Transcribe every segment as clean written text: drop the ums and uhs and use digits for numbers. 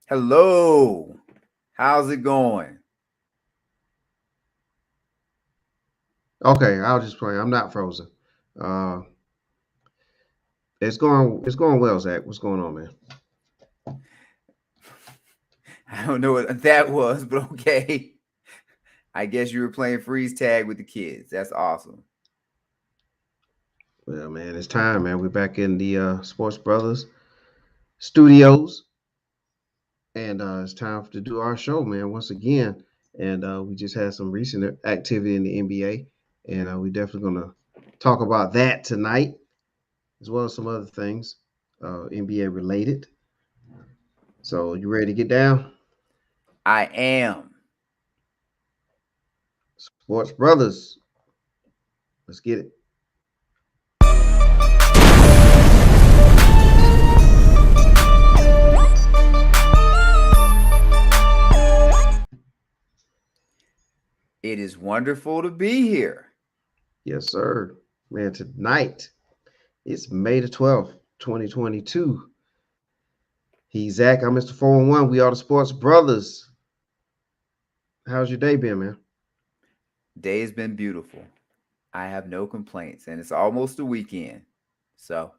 Hello. How's it going? Okay, I'll just play. I'm not frozen. Uh, it's going well, Zach. What's going on, man? I don't know what that was, but okay. I guess you were playing freeze tag with the kids. That's awesome. Well, man, it's time, man. We're back in the Sports Brothers studios, and it's time to do our show, man. Once again, and we just had some recent activity in the NBA, and we definitely gonna talk about that tonight, as well as some other things, NBA related. So, you ready to get down? I am. Sports Brothers, let's get it. It is wonderful to be here. Yes, sir, man. Tonight. It's May the 12th, 2022. He's Zach. I'm Mr. 411. We are the Sports Brothers. How's your day been, man? Day has been beautiful. I have no complaints, and it's almost the weekend. So,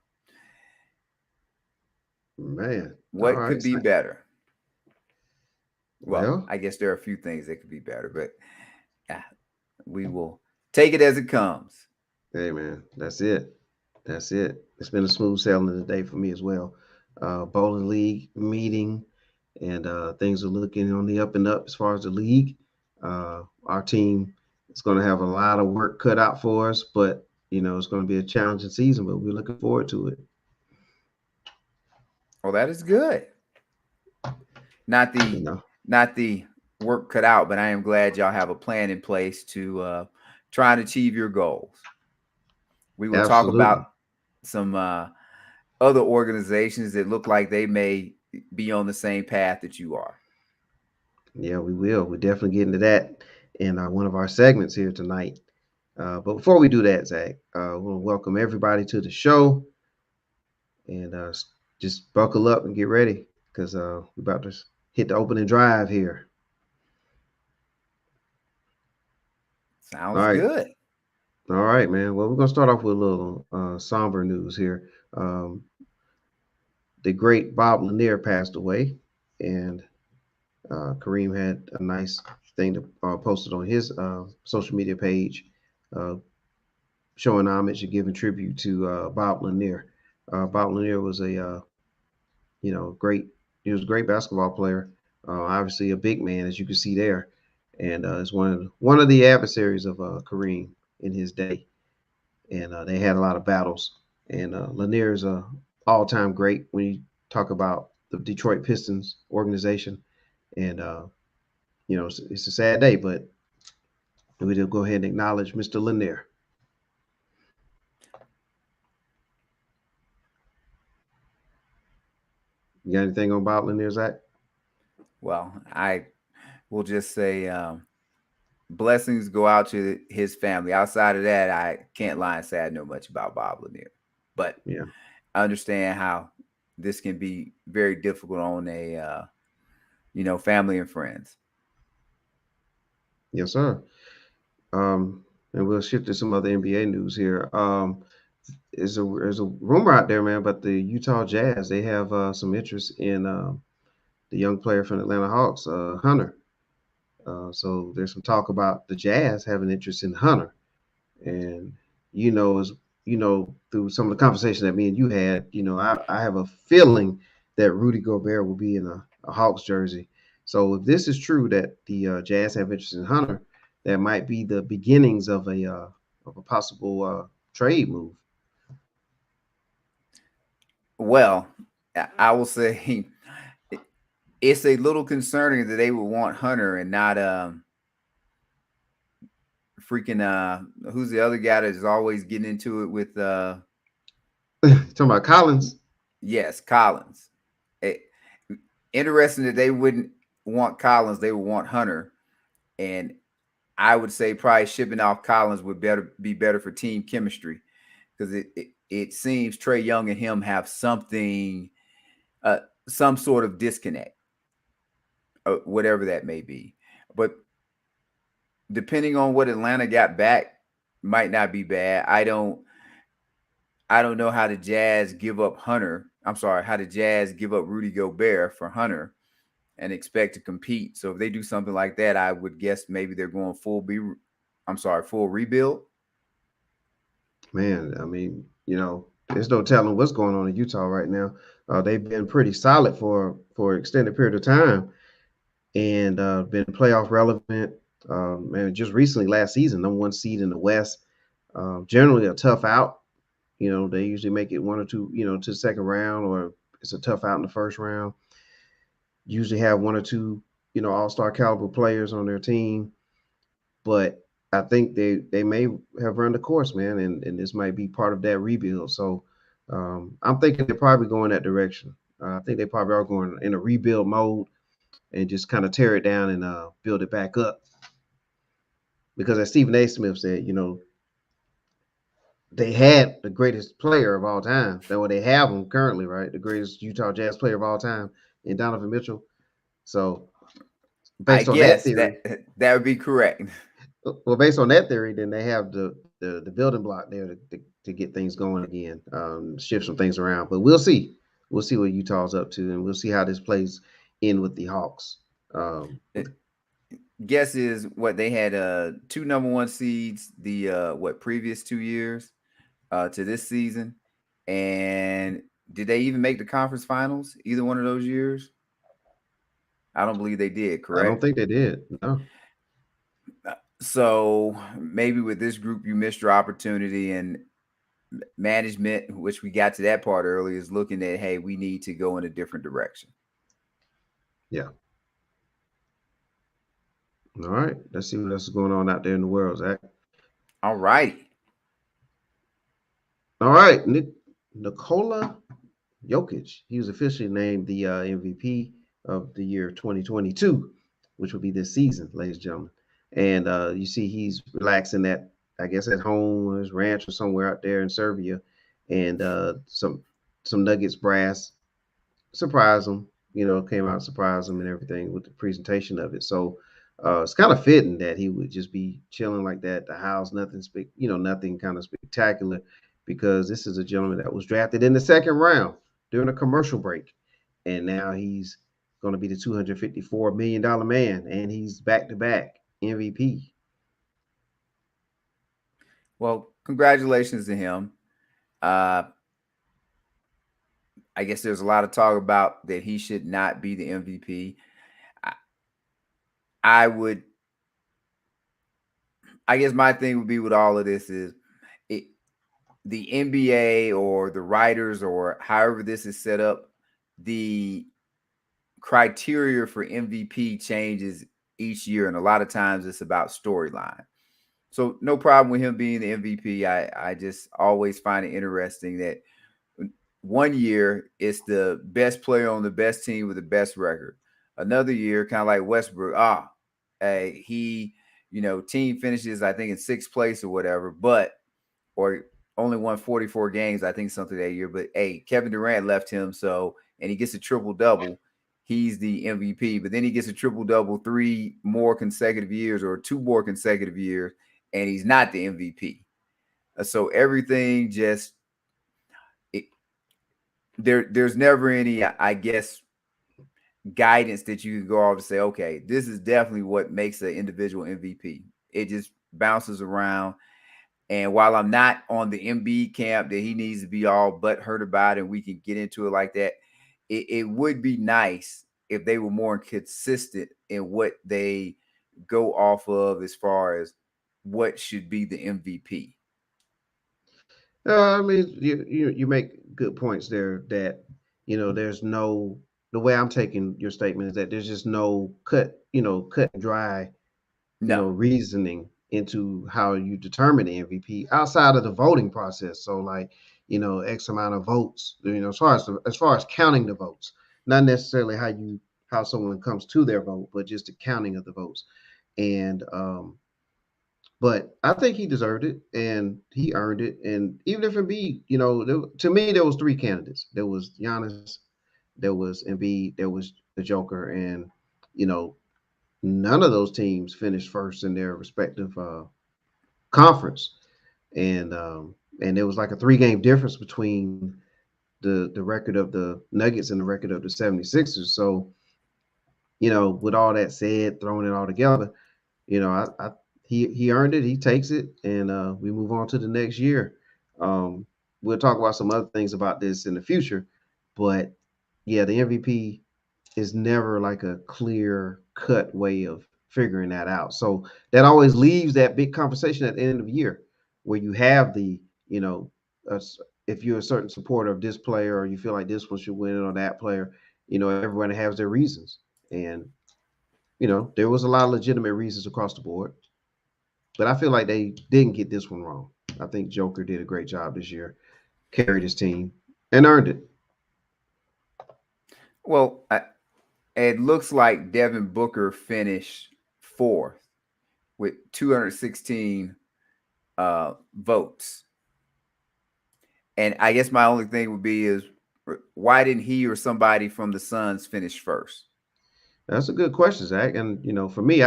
Man, all what right. could be better? Well, Well, I guess there are a few things that could be better, but yeah, we will take it as it comes. hey, man, that's it. That's it. It's been a smooth sailing today for me as well. Bowling league meeting, and things are looking on the up and up as far as the league. Our team is going to have a lot of work cut out for us, but it's going to be a challenging season. But we're looking forward to it. Well, that is good. Not You the know, not the work cut out, but I am glad y'all have a plan in place to try and achieve your goals. We will talk about absolutely. some other organizations that look like they may be on the same path that you are. Yeah, we will. We're definitely getting to that in one of our segments here tonight. But before we do that, Zach, we want to welcome everybody to the show and just buckle up and get ready because we're about to hit the opening drive here. All Sounds right. good. All right, man. Well, we're going to start off with a little somber news here. The great Bob Lanier passed away, and Kareem had a nice thing to posted on his social media page uh, showing homage and giving tribute to Bob Lanier. Bob Lanier was a great. He was a great basketball player. Obviously, a big man, as you can see there, and is one of the adversaries of Kareem in his day. And they had a lot of battles. And Lanier is a all-time great when you talk about the Detroit Pistons organization. And it's a sad day, but we will go ahead and acknowledge Mr. Lanier. You got anything on Bob Lanier, Zach? Well, I will just say blessings go out to his family. Outside of that, I can't lie and say I know much about Bob Lanier, but Yeah. I understand how this can be very difficult on a family and friends. Yes, sir. And we'll shift to some other NBA news here. There's a rumor out there, man, about the Utah Jazz. They have some interest in the young player from Atlanta Hawks, Hunter. So there's some talk about the Jazz having interest in Hunter, and as through some of the conversation that me and you had, I have a feeling that Rudy Gobert will be in a Hawks jersey. So if this is true that the Jazz have interest in Hunter, that might be the beginnings of a possible trade move. Well, I will say it's a little concerning that they would want Hunter and not freaking who's the other guy that's always getting into it with Talking about Collins. yes, Collins. It, interesting that they wouldn't want Collins, they would want Hunter. And I would say probably shipping off Collins would be better for team chemistry because it seems Trey Young and him have something, uh, some sort of disconnect. whatever that may be. But depending on what Atlanta got back, might not be bad. I don't know how the Jazz give up Hunter. I'm sorry, how the Jazz give up Rudy Gobert for Hunter and expect to compete. So if they do something like that, I would guess maybe they're going full rebuild. Man, I mean, there's no telling what's going on in Utah right now. They've been pretty solid for an extended period of time, and been playoff relevant. And just recently, last season, number one seed in the West. Generally a tough out. They usually make it one or two, to the second round, or it's a tough out in the first round. Usually have one or two, all-star caliber players on their team. But I think they may have run the course, man, and this might be part of that rebuild. So I'm thinking they're probably going that direction. I think they probably are going in a rebuild mode and just kind of tear it down and build it back up. Because as Stephen A. Smith said, they had the greatest player of all time. That what they have him currently, right? The greatest Utah Jazz player of all time in Donovan Mitchell. So I based on that guess theory, that would be correct. based on that theory, then they have the building block there to get things going again, shift some things around. But we'll see. We'll see what Utah's up to, and we'll see how this plays in with the Hawks. With Guess is what they had two number one seeds the what previous 2 years to this season, and did they even make the conference finals either one of those years? I don't believe they did. I don't Correct. think they did. No. So maybe with this group you missed your opportunity, and management, which we got to that part earlier, is looking at, hey, we need to go in a different direction. Yeah. All right. Let's see what else is going on out there in the world, Zach. All righty. All right. Nikola Jokic. He was officially named the MVP of the year 2022, which will be this season, ladies and gentlemen. And you see, he's relaxing at, I guess, at home or his ranch or somewhere out there in Serbia, and some Nuggets brass surprised him. Came out and surprised him and everything with the presentation of it. So it's kind of fitting that he would just be chilling like that at the house, nothing kind of spectacular, because this is a gentleman that was drafted in the second round during a commercial break, and now he's going to be the $254 million man, and he's back-to-back MVP. Well, congratulations to him. Uh, I guess there's a lot of talk about that he should not be the MVP. I, I would, I guess my thing would be with all of this is it, the NBA or the writers or however this is set up, the criteria for MVP changes each year, and a lot of times it's about storyline. So no problem with him being the MVP. I just always find it interesting that one year it's the best player on the best team with the best record. Another year, kind of like Westbrook, he, team finishes, I think, in sixth place or whatever, but or only won 44 games, I think something that year. But hey, Kevin Durant left him, so and he gets a triple double. He's the MVP, but then he gets a triple double 3 more consecutive years or 2 more consecutive years, and he's not the MVP. So everything just it, there's never any, I guess, guidance that you can go off to say, okay, this is definitely what makes an individual MVP. It just bounces around. And while I'm not on the MB camp that he needs to be all but hurt about, and we can get into it like that, it would be nice if they were more consistent in what they go off of as far as what should be the MVP. I mean, you make good points there. That there's no, the way I'm taking your statement is that there's just no cut and dry, No. reasoning into how you determine the MVP outside of the voting process. So like, X amount of votes, as far as counting the votes, not necessarily how someone comes to their vote, but just the counting of the votes. And but I think he deserved it and he earned it. And even if Embiid, to me, there was 3 candidates. There was Giannis, there was Embiid, there was the Joker, and you know, none of those teams finished first in their respective conference, and there was like a 3 game difference between the record of the Nuggets and the record of the 76ers. So, with all that said, throwing it all together, he earned it. He takes it, and we move on to the next year. Um, we'll talk about some other things about this in the future, but yeah, the MVP is never like a clear cut way of figuring that out. So that always leaves that big conversation at the end of the year where you have you know, uh, if you're a certain supporter of this player or you feel like this one should win it or that player, everyone has their reasons. And, there was a lot of legitimate reasons across the board, but I feel like they didn't get this one wrong. I think Joker did a great job this year, carried his team and earned it. Well, it looks like Devin Booker finished fourth with 216 votes. And I guess my only thing would be is why didn't he or somebody from the Suns finish first? That's a good question, Zach. And for me,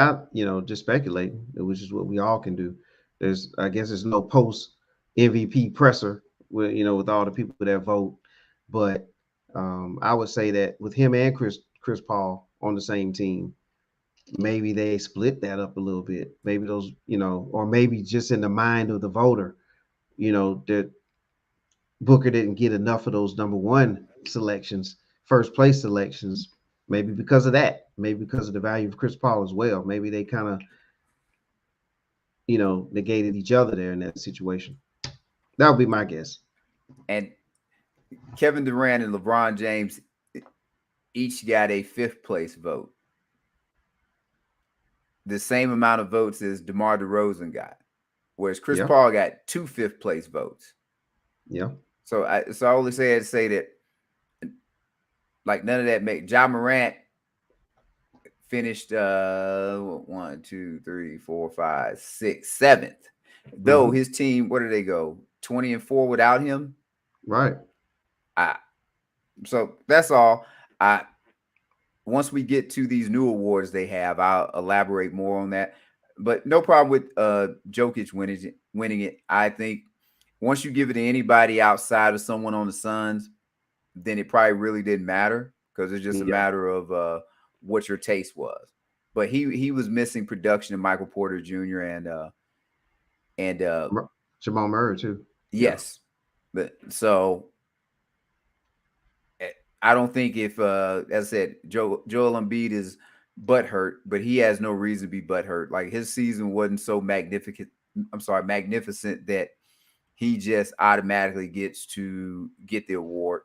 just speculate, which is what we all can do. I guess there's no post MVP presser with all the people that vote, but I would say that with him and Chris Paul on the same team, maybe they split that up a little bit. Maybe those, or maybe just in the mind of the voter, that Booker didn't get enough of those number one selections, first place selections, maybe because of that, maybe because of the value of Chris Paul as well. Maybe they kind of, negated each other there in that situation. That would be my guess. And Kevin Durant and LeBron James each got a fifth place vote. The same amount of votes as DeMar DeRozan got, whereas Chris Paul got 2 fifth place votes. Yeah. So I only say that like none of that make Ja Morant finished 1, 2, 3, 4, 5, 6, 7th. Though his team, where did they go? 20-4 without him. Right. So that's all. Once we get to these new awards they have, I'll elaborate more on that. But no problem with Jokic winning it. I think once you give it to anybody outside of someone on the Suns, then it probably really didn't matter because it's just a matter of what your taste was. But he was missing production of Michael Porter Jr. and Jamal Murray too. Yes, but so I don't think if as I said, Joel Embiid is butthurt, but he has no reason to be butthurt. Like his season wasn't so magnificent that he just automatically gets to get the award.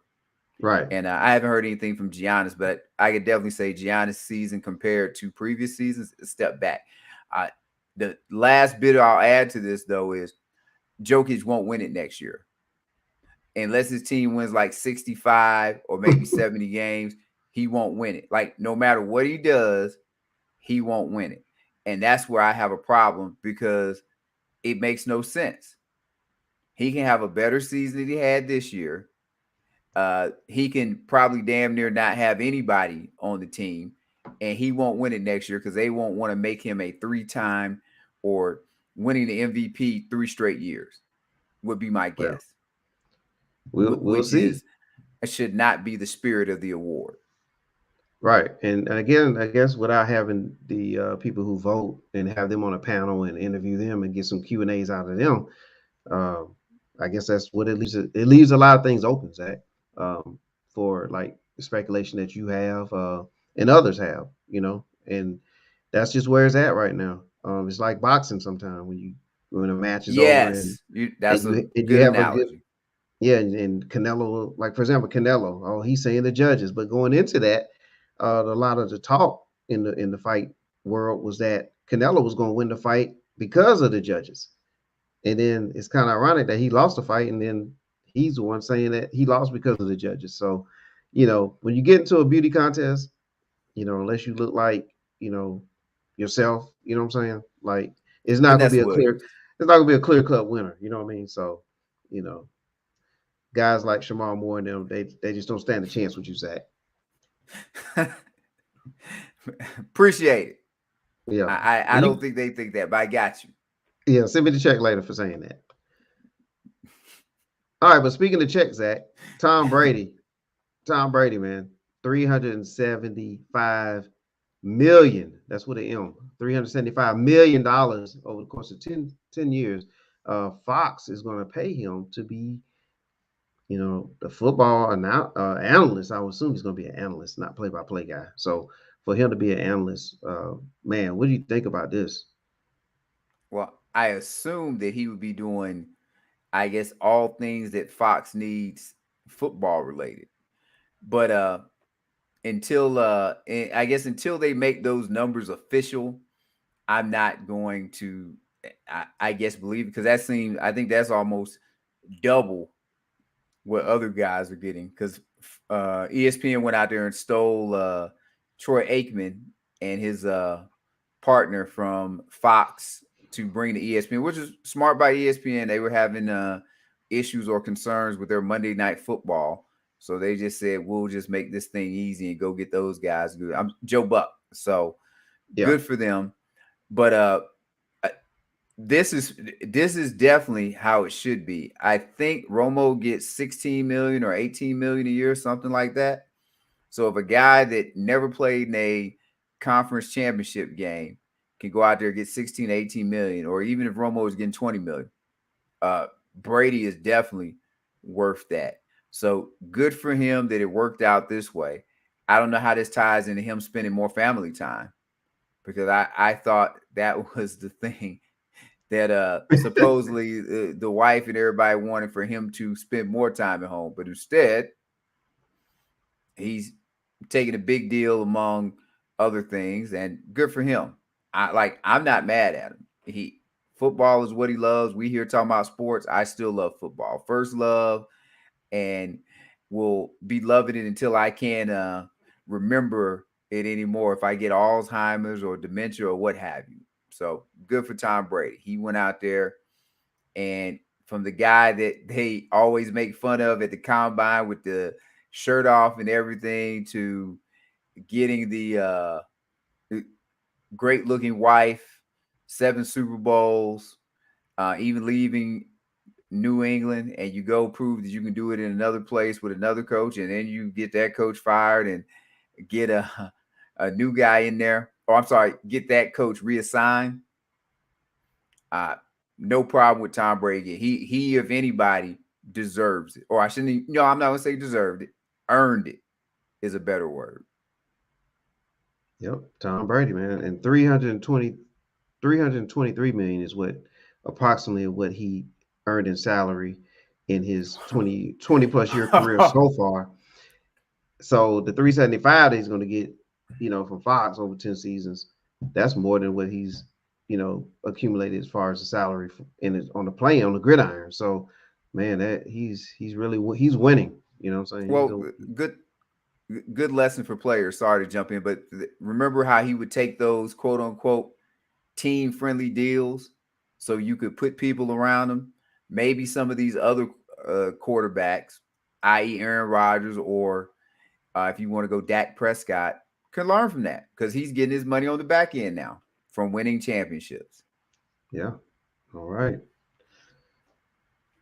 Right. And I haven't heard anything from Giannis, but I could definitely say Giannis' season compared to previous seasons, a step back. The last bit I'll add to this, though, is Jokic won't win it next year. Unless his team wins like 65 or maybe 70 games, he won't win it. Like no matter what he does, he won't win it. And that's where I have a problem because it makes no sense. He can have a better season than he had this year. He can probably damn near not have anybody on the team, and he won't win it next year because they won't want to make him a 3-time or winning the MVP 3 straight years would be my guess. We'll see. It should not be the spirit of the award. Right. And again, I guess without having the people who vote and have them on a panel and interview them and get some Q&As out of them, I guess that's what it leaves. It leaves a lot of things open, Zach, for like speculation that you have and others have, and that's just where it's at right now. It's like boxing sometimes when a match is over and you have analogy. A good. Yeah, and Canelo, like for example, Canelo, he's saying the judges, but going into that, a lot of the talk in the fight world was that Canelo was going to win the fight because of the judges, and then it's kind of ironic that he lost the fight, and then he's the one saying that he lost because of the judges. So, when you get into a beauty contest, unless you look like yourself, you know what I'm saying? Like it's not going to be a clear cut winner. You know what I mean? So, guys like Shamar Moore and them, they just don't stand a chance with you, Zach. Appreciate it. Yeah. I And don't you, think they think that, but I got you. yeah, send me the check later for saying that. All right, but speaking of check, Zach, Tom Brady, Tom Brady, man, 375 million. That's what it M. $375 million over the course of 10 years. Fox is going to pay him to be, the football analyst. I would assume he's going to be an analyst, not play-by-play guy. So for him to be an analyst, man, what do you think about this? Well, I assume that he would be doing, I guess, all things that Fox needs football related. But I guess until they make those numbers official, I'm not going to, I guess, believe, because I think that's almost double what other guys are getting, because ESPN went out there and stole Troy Aikman and his partner from Fox to bring to ESPN, which is smart by ESPN. They were having issues or concerns with their Monday Night Football, so they just said, "We'll just make this thing easy and go get those guys." Good. I'm Joe Buck, so Yeah. good for them. But this is definitely how it should be. I think Romo gets 16 million or 18 million a year, something like that. So if a guy that never played in a conference championship game can go out there and get 16, 18 million, or even if Romo is getting 20 million, uh, Brady is definitely worth that. So good for him that it worked out this way. I don't know how this ties into him spending more family time, because I thought that was the thing that supposedly the wife and everybody wanted for him to spend more time at home, but instead he's taking a big deal among other things, and good for him. I'm not mad at him. He Football is what he loves. We here talking about sports. I still love football. First love, and will be loving it until I can't remember it anymore, if I get Alzheimer's or dementia or what have you. So good for Tom Brady. He went out there, and from the guy that they always make fun of at the combine with the shirt off and everything, to getting the great looking wife, 7 Super Bowls, even leaving New England, and you go prove that you can do it in another place with another coach, and then you get that coach fired and get a new guy in there. Or I'm sorry, get that coach reassigned. Uh, no problem with Tom Brady. He if anybody deserves it. Or I shouldn't. No, I'm not gonna say deserved it. Earned it is a better word. Yep. Tom Brady, man. And 323 million is what approximately what he earned in salary in his 20 plus year career so far. So the 375 that he's going to get, from Fox over 10 seasons, that's more than what he's, accumulated as far as the salary on the play on the gridiron. So, man, that he's really he's winning. You know what I'm saying? Well, good lesson for players. Sorry to jump in, but remember how he would take those quote unquote team friendly deals so you could put people around him. Maybe some of these other quarterbacks, i.e., Aaron Rodgers, or if you want to go Dak Prescott, can learn from that, because he's getting his money on the back end now from winning championships. Yeah. All right.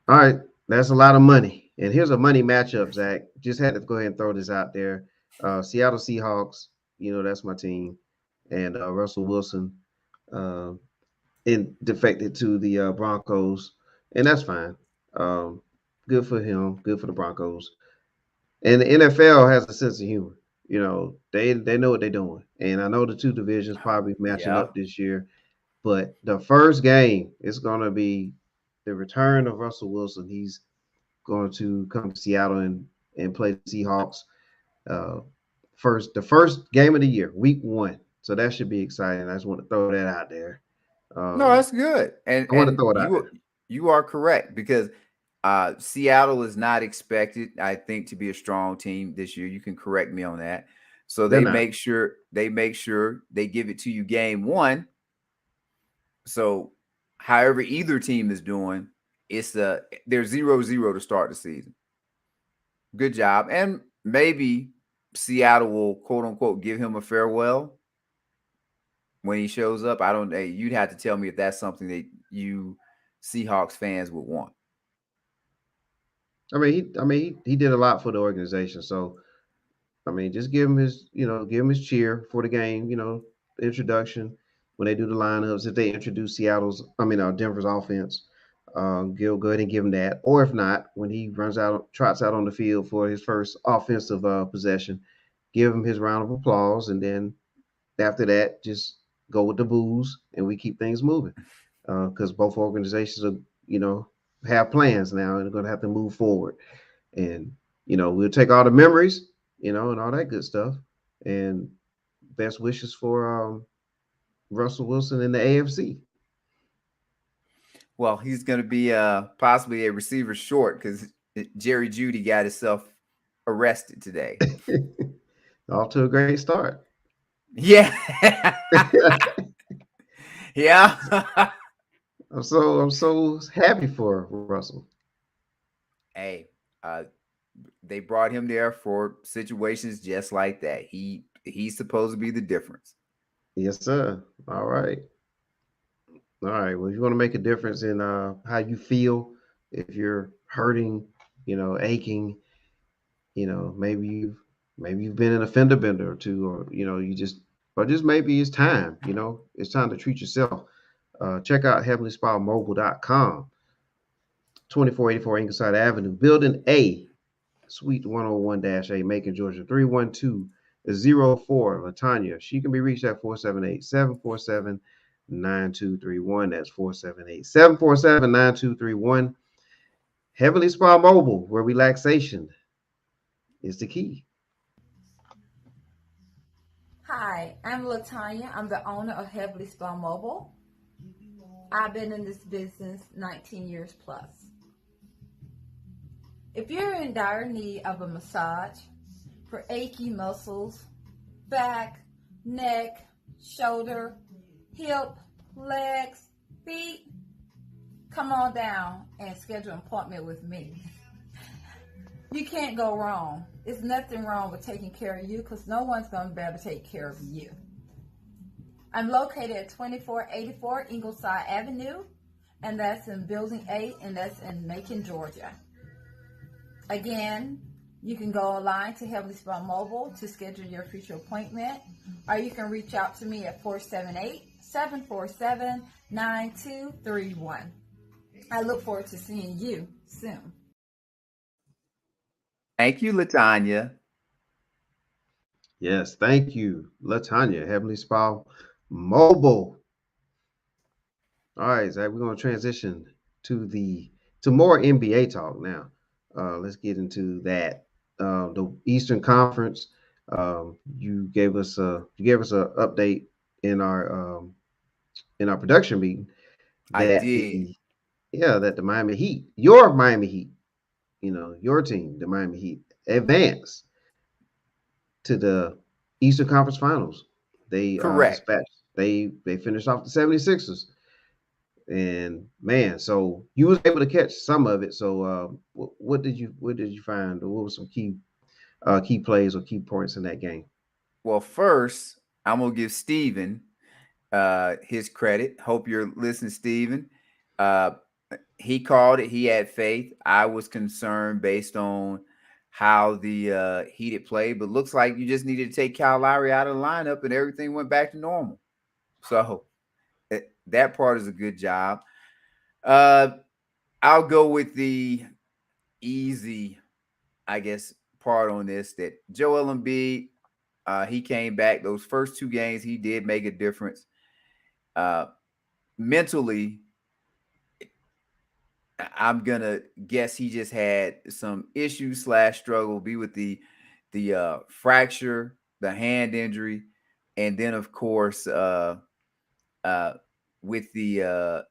All right. That's a lot of money. And here's a money matchup, Zach. Just had to go ahead and throw this out there. Seattle Seahawks, that's my team. And Russell Wilson uh, defected to the Broncos. And that's fine. Um, Good for him. Good for the Broncos. And the NFL has a sense of humor. They know what they're doing. And I know the two divisions probably matching Yeah. up this year. But the first game is going to be the return of Russell Wilson. He's going to come to Seattle and play the Seahawks. Uh, the first game of the year, week 1. So that should be exciting. I just want to throw that out there. No, Um, that's good. And I want to and throw it out there. you are correct, because Seattle is not expected, I think, to be a strong team this year. You can correct me on that. So They're not. they make sure they give it to you game 1. So however either team is doing, they're 0-0 to start the season. Good job. And maybe Seattle will quote unquote give him a farewell. when he shows up. I don't. Hey, you'd have to tell me if that's something that you Seahawks fans would want. I mean, he did a lot for the organization. So I mean, just give him his, give him his cheer for the game. Introduction when they do the lineups. If they introduce Denver's offense, go ahead and give him that. Or if not, when he trots out on the field for his first offensive possession, give him his round of applause, and then after that, just go with the booze, and we keep things moving. Because both organizations are, you know, have plans now, and they're going to have to move forward. And we'll take all the memories, and all that good stuff. And best wishes for Russell Wilson in the AFC. Well, he's going to be possibly a receiver short because Jerry Judy got himself arrested today. Off to a great start. Yeah, yeah. I'm so happy for Russell. Hey, they brought him there for situations just like that. He's supposed to be the difference. Yes, sir. All right. All right. Well, if you want to make a difference in how you feel, if you're hurting, aching, maybe you've been in a fender bender or two, or or just maybe it's time. It's time to treat yourself. Check out heavenlyspamobile.com, 2484 Ingleside Avenue, Building A, Suite 101-A, Macon, Georgia 31204. Latanya. She can be reached at 478-747-9231. That's 478-747-9231. Heavenly Spa Mobile, where relaxation is the key. Hi, I'm Latanya. I'm the owner of Heavenly Spa Mobile. I've been in this business 19 years plus. If you're in dire need of a massage for achy muscles, back, neck, shoulder, hip, legs, feet, come on down and schedule an appointment with me. You can't go wrong. There's nothing wrong with taking care of you because no one's going to be able to take care of you. I'm located at 2484 Ingleside Avenue, and that's in Building 8, and that's in Macon, Georgia. Again, you can go online to Heavenly Spa Mobile to schedule your future appointment, or you can reach out to me at 478-747-9231. I look forward to seeing you soon. Thank you, Latanya. Yes, thank you, Latanya, Heavenly Spa Mobile. All right, Zach, we're going to transition to more NBA talk now. Let's get into that. The Eastern Conference. You gave us a update in our production meeting I that did. that the Miami Heat, your Miami Heat, your team, the Miami Heat, advanced to the Eastern Conference Finals. They Correct. dispatched. They finished off the 76ers. And man, so you was able to catch some of it. So what did you find? Or what were some key plays or key points in that game? Well, first, I'm gonna give Steven his credit. Hope you're listening, Steven. Uh, he called it. He had faith. I was concerned based on how the Heat had played, but looks like you just needed to take Kyle Lowry out of the lineup, and everything went back to normal. So that part is a good job. Uh, I'll go with the easy, I guess, part on this that Joel Embiid, he came back. Those first two games, he did make a difference. Uh, mentally, I'm gonna guess he just had some issues / struggle, be with the fracture, the hand injury, and then of course uh, with the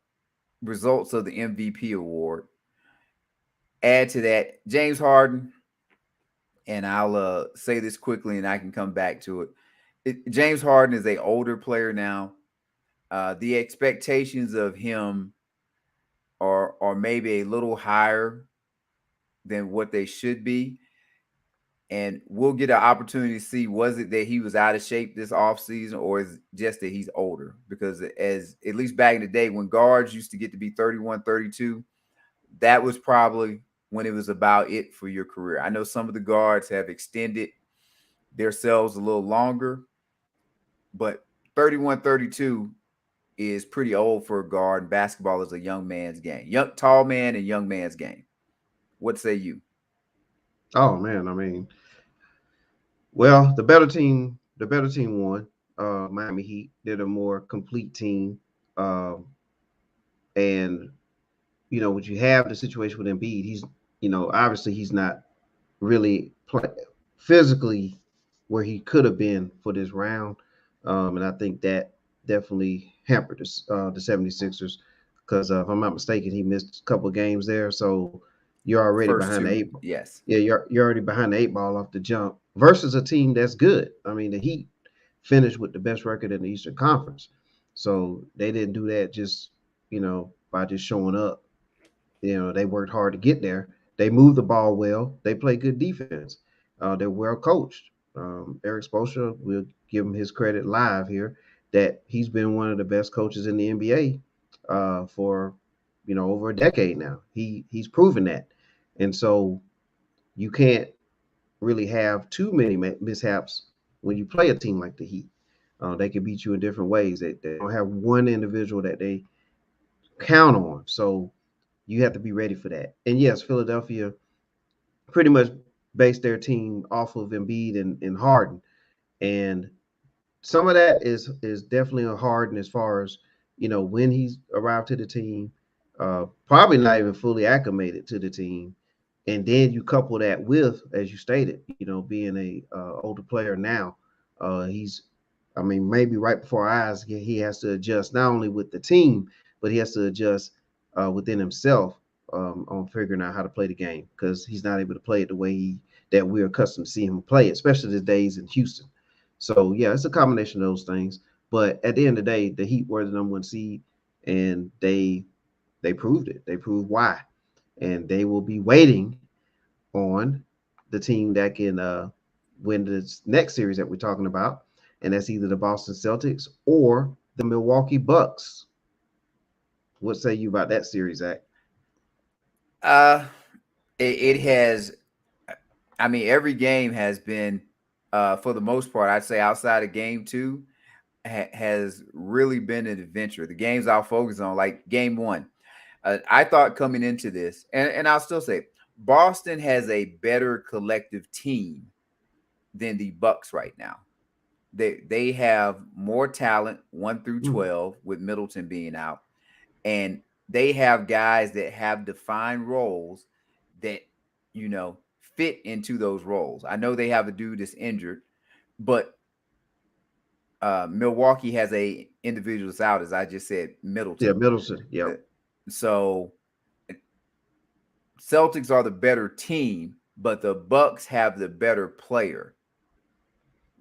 results of the MVP award. Add to that, James Harden, and I'll say this quickly, and I can come back to it. James Harden is a older player now. The expectations of him are maybe a little higher than what they should be. and we'll get an opportunity to see, was it that he was out of shape this offseason, or is it just that he's older? Because as at least back in the day when guards used to get to be 31, 32, that was probably when it was about it for your career. I know some of the guards have extended themselves a little longer, but 31, 32 is pretty old for a guard. Basketball is a young man's game, young, tall man and young man's game. What say you? Oh man, I mean, well, the better team won. Miami Heat. They're the more complete team. Um, and when you have the situation with Embiid, he's obviously he's not really physically where he could have been for this round. And I think that definitely hampered the 76ers because if I'm not mistaken, he missed a couple of games there. So you're already First behind the two, eight ball. yes. Yeah, you're already behind the eight ball off the jump versus a team that's good. I mean, the Heat finished with the best record in the Eastern Conference. So they didn't do that just, by just showing up. They worked hard to get there. They moved the ball well. They play good defense. They're well coached. Eric Spoelstra, we'll give him his credit live here that he's been one of the best coaches in the NBA for over a decade now. He's proven that, and so you can't really have too many mishaps when you play a team like the Heat. They can beat you in different ways. They don't have one individual that they count on. So you have to be ready for that. And yes, Philadelphia pretty much based their team off of Embiid and Harden. And some of that is definitely a Harden as far as, when he's arrived to the team, probably not even fully acclimated to the team. And then you couple that with, as you stated, being a older player now, I mean, maybe right before our eyes, he has to adjust not only with the team, but he has to adjust within himself on figuring out how to play the game because he's not able to play it the way that we're accustomed to seeing him play, especially the days in Houston. So yeah, it's a combination of those things. But at the end of the day, the Heat were the number one seed, and they proved it. They proved why, and they will be waiting on the team that can win this next series that we're talking about, and that's either the Boston Celtics or the Milwaukee Bucks. What say you about that series, Zach? Uh, it has. I mean, every game has been, for the most part, I'd say outside of game two, has really been an adventure. The games I'll focus on, like game one, I thought coming into this, and I'll still say, Boston has a better collective team than the Bucks right now. They have more talent, 1 through 12, with Middleton being out, and they have guys that have defined roles that fit into those roles. I know they have a dude that's injured, but Milwaukee has a individual that's out, as I just said, Middleton. Yeah, Middleton. Yeah. So Celtics are the better team, but the Bucks have the better player.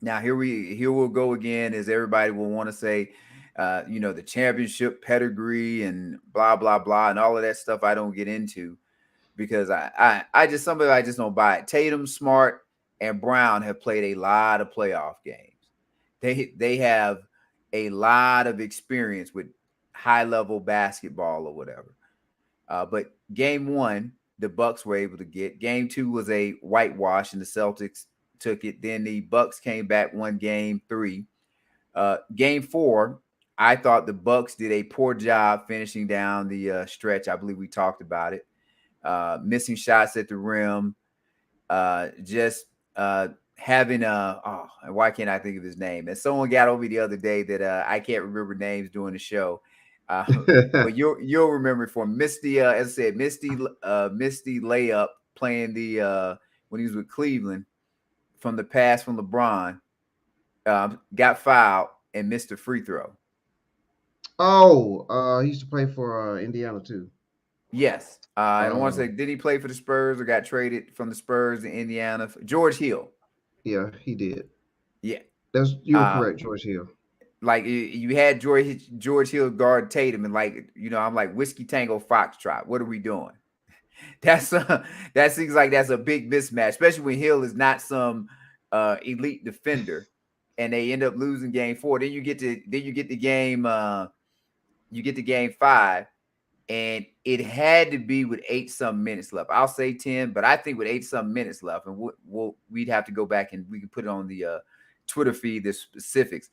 Now here we'll go again, as everybody will want to say, the championship pedigree and blah blah blah and all of that stuff. I don't get into because I just don't buy it. Tatum, Smart, and Brown have played a lot of playoff games. They have a lot of experience with high level basketball or whatever. But game one, the Bucks were able to get. Game two was a whitewash, and the Celtics took it. Then the Bucks came back, won game three. Game four, I thought the Bucks did a poor job finishing down the stretch. I believe we talked about it. Missing shots at the rim, just having why can't I think of his name? And someone got over the other day that I can't remember names during the show. But you'll remember it for Misty, as I said, Misty layup playing the when he was with Cleveland from the pass from LeBron, got fouled and missed a free throw. Oh, he used to play for Indiana too. Yes. And I want to say, did he play for the Spurs or got traded from the Spurs to Indiana? George Hill. Yeah, he did. Yeah. You're correct, George Hill. Like you had George Hill guard Tatum, and I'm like Whiskey Tango Foxtrot. What are we doing? That's that seems like that's a big mismatch, especially when Hill is not some elite defender, and they end up losing game 4. Then you get the game you get to game 5, and it had to be with 8 some minutes left. I'll say 10, but I think with 8 some minutes left, and we'd have to go back and we can put it on the Twitter feed the specifics.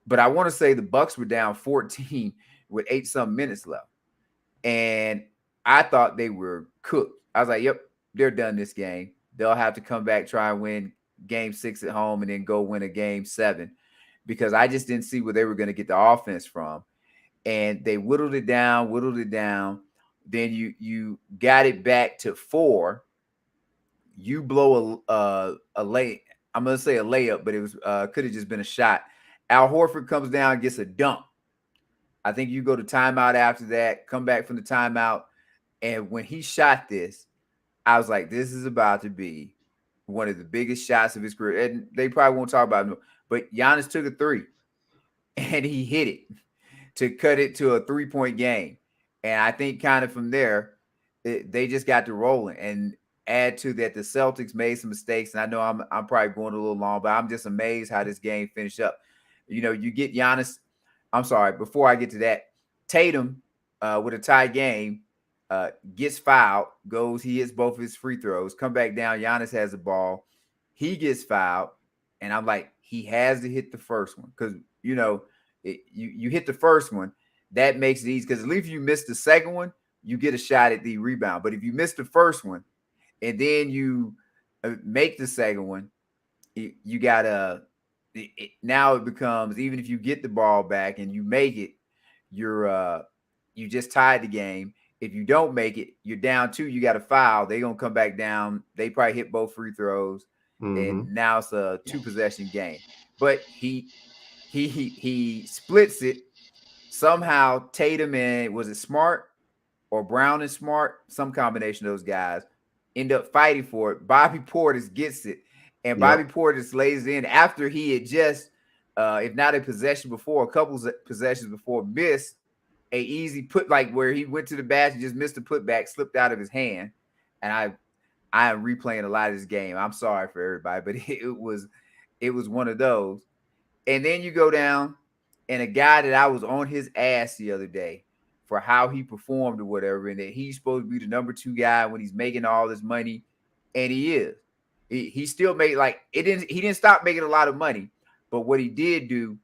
But I want to say the Bucks were down 14 with 8 some minutes left, and I thought they were cooked. I was like, "Yep, they're done this game. They'll have to come back, try and win game 6 at home, and then go win a game 7." Because I just didn't see where they were going to get the offense from, and they whittled it down, whittled it down. Then you got it back to 4. You blow a lay. I'm gonna say a layup, but it was could have just been a shot. Al Horford comes down, gets a dunk. I think you go to timeout after that, come back from the timeout, and when he shot this, I was like, this is about to be one of the biggest shots of his career. And they probably won't talk about it, but Giannis took a 3 and he hit it to cut it to a 3-point game. And I think kind of from there, they just got to rolling. And add to that, the Celtics made some mistakes. And I know I'm probably going a little long, but I'm just amazed how this game finished up. You know, you get Giannis. I'm sorry, before I get to that, Tatum with a tie game gets fouled, he hits both of his free throws, come back down. Giannis has the ball. He gets fouled. And I'm like, he has to hit the first one because, you know, you hit the first one, that makes it easy because at least if you miss the second one, you get a shot at the rebound. But if you miss the first one and then you make the second one, you got to now it becomes, even if you get the ball back and you make it, you just tied the game. If you don't make it, you're down 2, you got a foul. They're going to come back down. They probably hit both free throws. And now it's a 2-possession game. But he splits it. Somehow Tatum and was it Smart or Brown and Smart? Some combination of those guys end up fighting for it. Bobby Portis gets it. And Bobby Portis lays in after he had just, if not a possession before, a couple possessions before, missed a easy put, like where he went to the basket and just missed a putback, slipped out of his hand. And I am replaying a lot of this game. I'm sorry for everybody, but it was one of those. And then you go down, and a guy that I was on his ass the other day for how he performed or whatever, and that he's supposed to be the number 2 guy when he's making all this money, and he is. He still made he didn't stop making a lot of money, but what he did do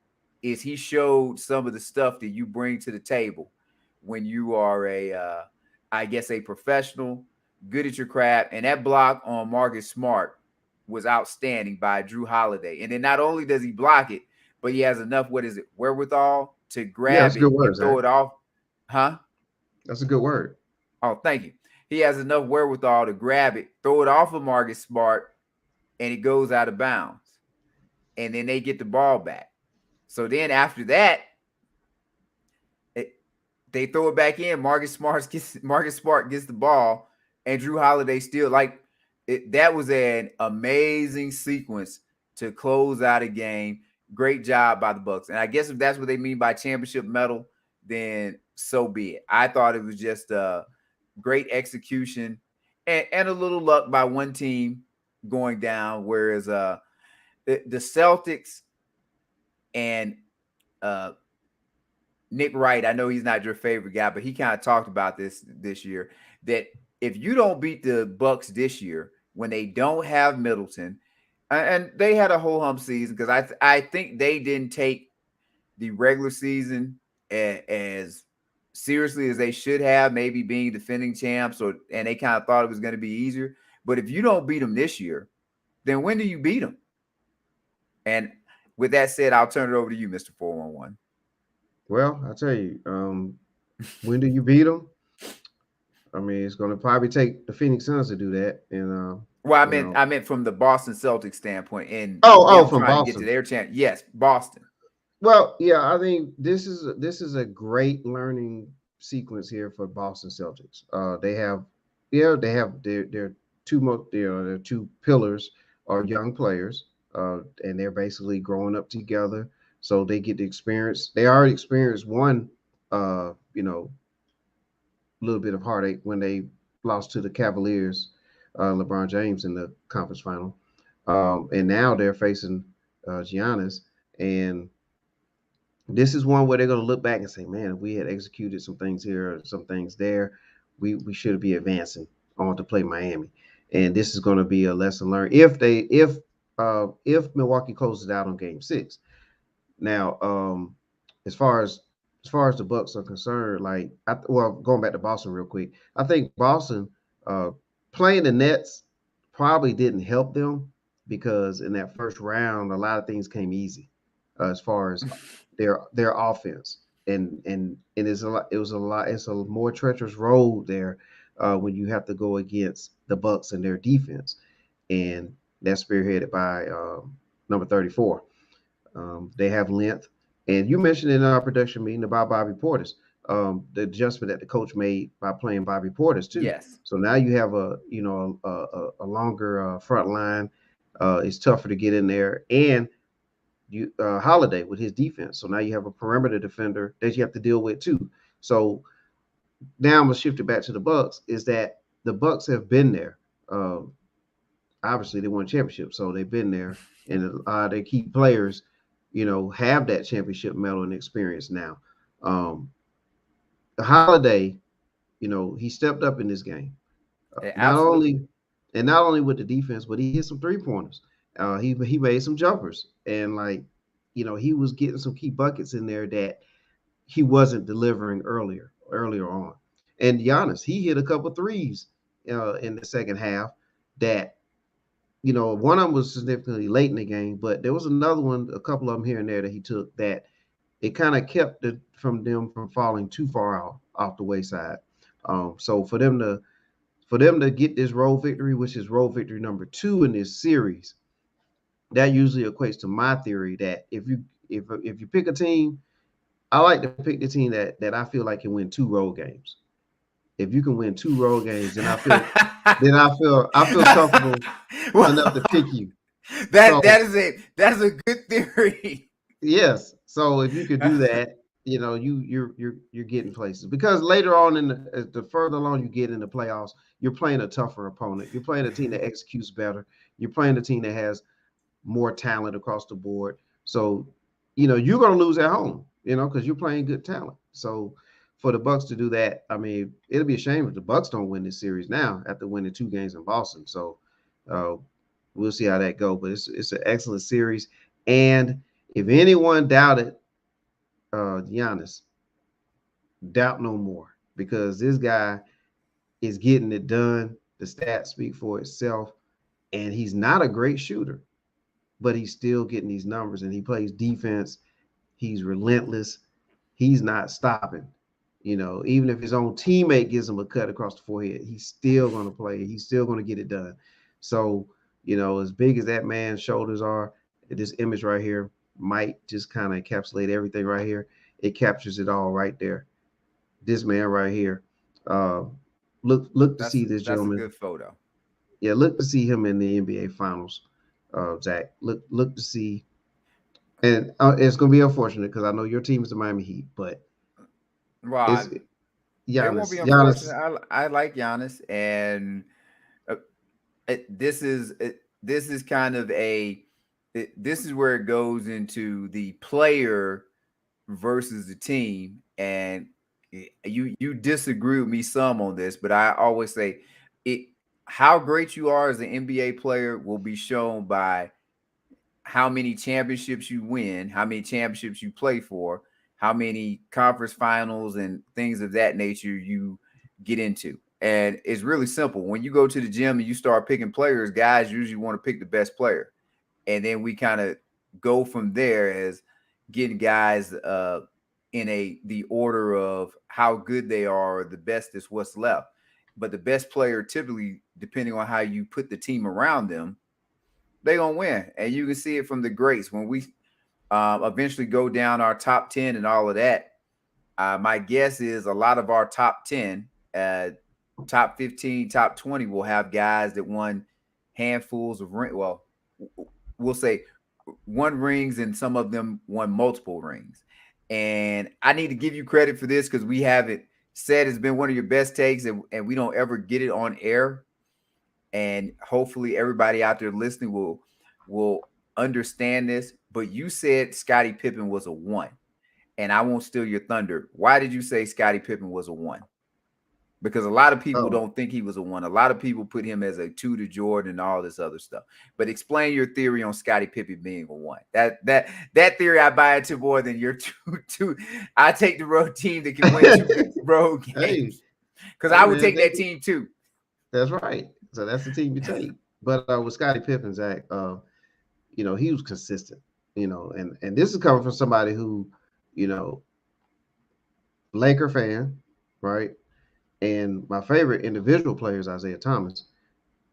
is he showed some of the stuff that you bring to the table when you are a professional, good at your craft. And that block on Marcus Smart was outstanding by Drew Holiday. And then not only does he block it, but he has enough, wherewithal to grab it and throw it off. Huh? That's a good word. Oh, thank you. He has enough wherewithal to grab it, throw it off of Marcus Smart, and it goes out of bounds. And then they get the ball back. So then after that, they throw it back in. Marcus Smart gets the ball, and Drew Holiday still that was an amazing sequence to close out a game. Great job by the Bucks. And I guess if that's what they mean by championship medal, then so be it. I thought it was just a great execution and a little luck by one team going down, whereas the Celtics and Nick Wright, I know he's not your favorite guy, but he kind of talked about this year, that if you don't beat the Bucks this year when they don't have Middleton, and they had a whole hump season because I think they didn't take the regular season as seriously as they should have, maybe being defending champs, and they kind of thought it was going to be easier. But if you don't beat them this year, then when do you beat them? And with that said, I'll turn it over to you, Mr. 411. Well, I'll tell you, when do you beat them? I mean, it's going to probably take the Phoenix Suns to do that. And well, I meant from the Boston Celtics standpoint. And from Boston, to get to their chance. Yes, Boston. Well, yeah, I think this is a great learning sequence here for Boston Celtics. They have their two pillars are young players, and they're basically growing up together. So they get the experience. They already experienced one, little bit of heartache when they lost to the Cavaliers, LeBron James in the conference final, and now they're facing Giannis, and this is one where they're going to look back and say, "Man, if we had executed some things here, or some things there, we should be advancing on to play Miami." And this is going to be a lesson learned if Milwaukee closes out on Game 6. Now, as far as the Bucks are concerned, like going back to Boston real quick, I think Boston uh, playing the Nets probably didn't help them because in that first round, a lot of things came easy as far as their offense, and it's a more treacherous road there when you have to go against the Bucks and their defense, and that's spearheaded by number 34. They have length. And you mentioned in our production meeting about Bobby Portis, the adjustment that the coach made by playing Bobby Portis too. Yes. So now you have a longer front line. It's tougher to get in there, and you Holiday with his defense. So now you have a perimeter defender that you have to deal with too. So now I'm gonna shift it back to the Bucks. Is that the Bucks have been there? Obviously, they won championships, so they've been there, and their key players, have that championship medal and experience now. Um, Holiday, he stepped up in this game. Not Absolutely. only and not only with the defense, but he hit some 3-pointers. He made some jumpers, and he was getting some key buckets in there that he wasn't delivering earlier on. And Giannis, he hit a couple threes in the second half that one of them was significantly late in the game, but there was another one, a couple of them here and there that he took that it kind of kept it from them from falling too far off the wayside. So for them to get this road victory, which is road victory number 2 in this series, that usually equates to my theory that if you pick a team, I like to pick the team that I feel like can win 2 road games. If you can win 2 road games, then I feel comfortable enough to pick you. That is a good theory. Yes. So if you could do that, you're getting places because later on the further along you get in the playoffs, you're playing a tougher opponent. You're playing a team that executes better. You're playing a team that has more talent across the board. So, you're going to lose at home, because you're playing good talent. So for the Bucks to do that, I mean, it'll be a shame if the Bucks don't win this series now after winning 2 games in Boston. So we'll see how that goes. But it's an excellent series. And if anyone doubted Giannis, doubt no more because this guy is getting it done. The stats speak for itself. And he's not a great shooter, but he's still getting these numbers and he plays defense. He's relentless. He's not stopping. Even if his own teammate gives him a cut across the forehead, he's still going to play. He's still going to get it done. So, as big as that man's shoulders are, this image right here might just kind of encapsulate everything right here. It captures it all right there. This man right here. Look to see this gentleman. That's a good photo. Yeah, look to see him in the NBA Finals, Zach. Look to see. And it's going to be unfortunate because I know your team is the Miami Heat, but Rod, it won't be unfortunate. I like Giannis, and this is kind of this is where it goes into the player versus the team, and you disagree with me some on this, but I always say how great you are as an NBA player will be shown by how many championships you win, how many championships you play for, how many conference finals and things of that nature you get into. And it's really simple. When you go to the gym and you start picking players, guys usually want to pick the best player. And then we kind of go from there as getting guys in the order of how good they are, or the best is what's left. But the best player typically, depending on how you put the team around them, they're going to win. And you can see it from the greats. When we eventually go down our top 10 and all of that, my guess is a lot of our top 10, top 15, top 20 will have guys that won handfuls of rings. Well, we'll say won rings, and some of them won multiple rings. And I need to give you credit for this because we haven't said it's been one of your best takes, and we don't ever get it on air. And hopefully everybody out there listening will understand this. But you said Scottie Pippen was a 1, and I won't steal your thunder. Why did you say Scottie Pippen was a 1? Because a lot of people don't think he was a 1. A lot of people put him as a 2 to Jordan and all this other stuff. But explain your theory on Scottie Pippen being a 1. That theory I buy into more than your 2. I take the road team that can win 2 road games. Because I would take that team too. That's right. So that's the team you take. But with Scottie Pippen, Zach, he was consistent. And this is coming from somebody who, Laker fan, right? And my favorite individual player is Isaiah Thomas,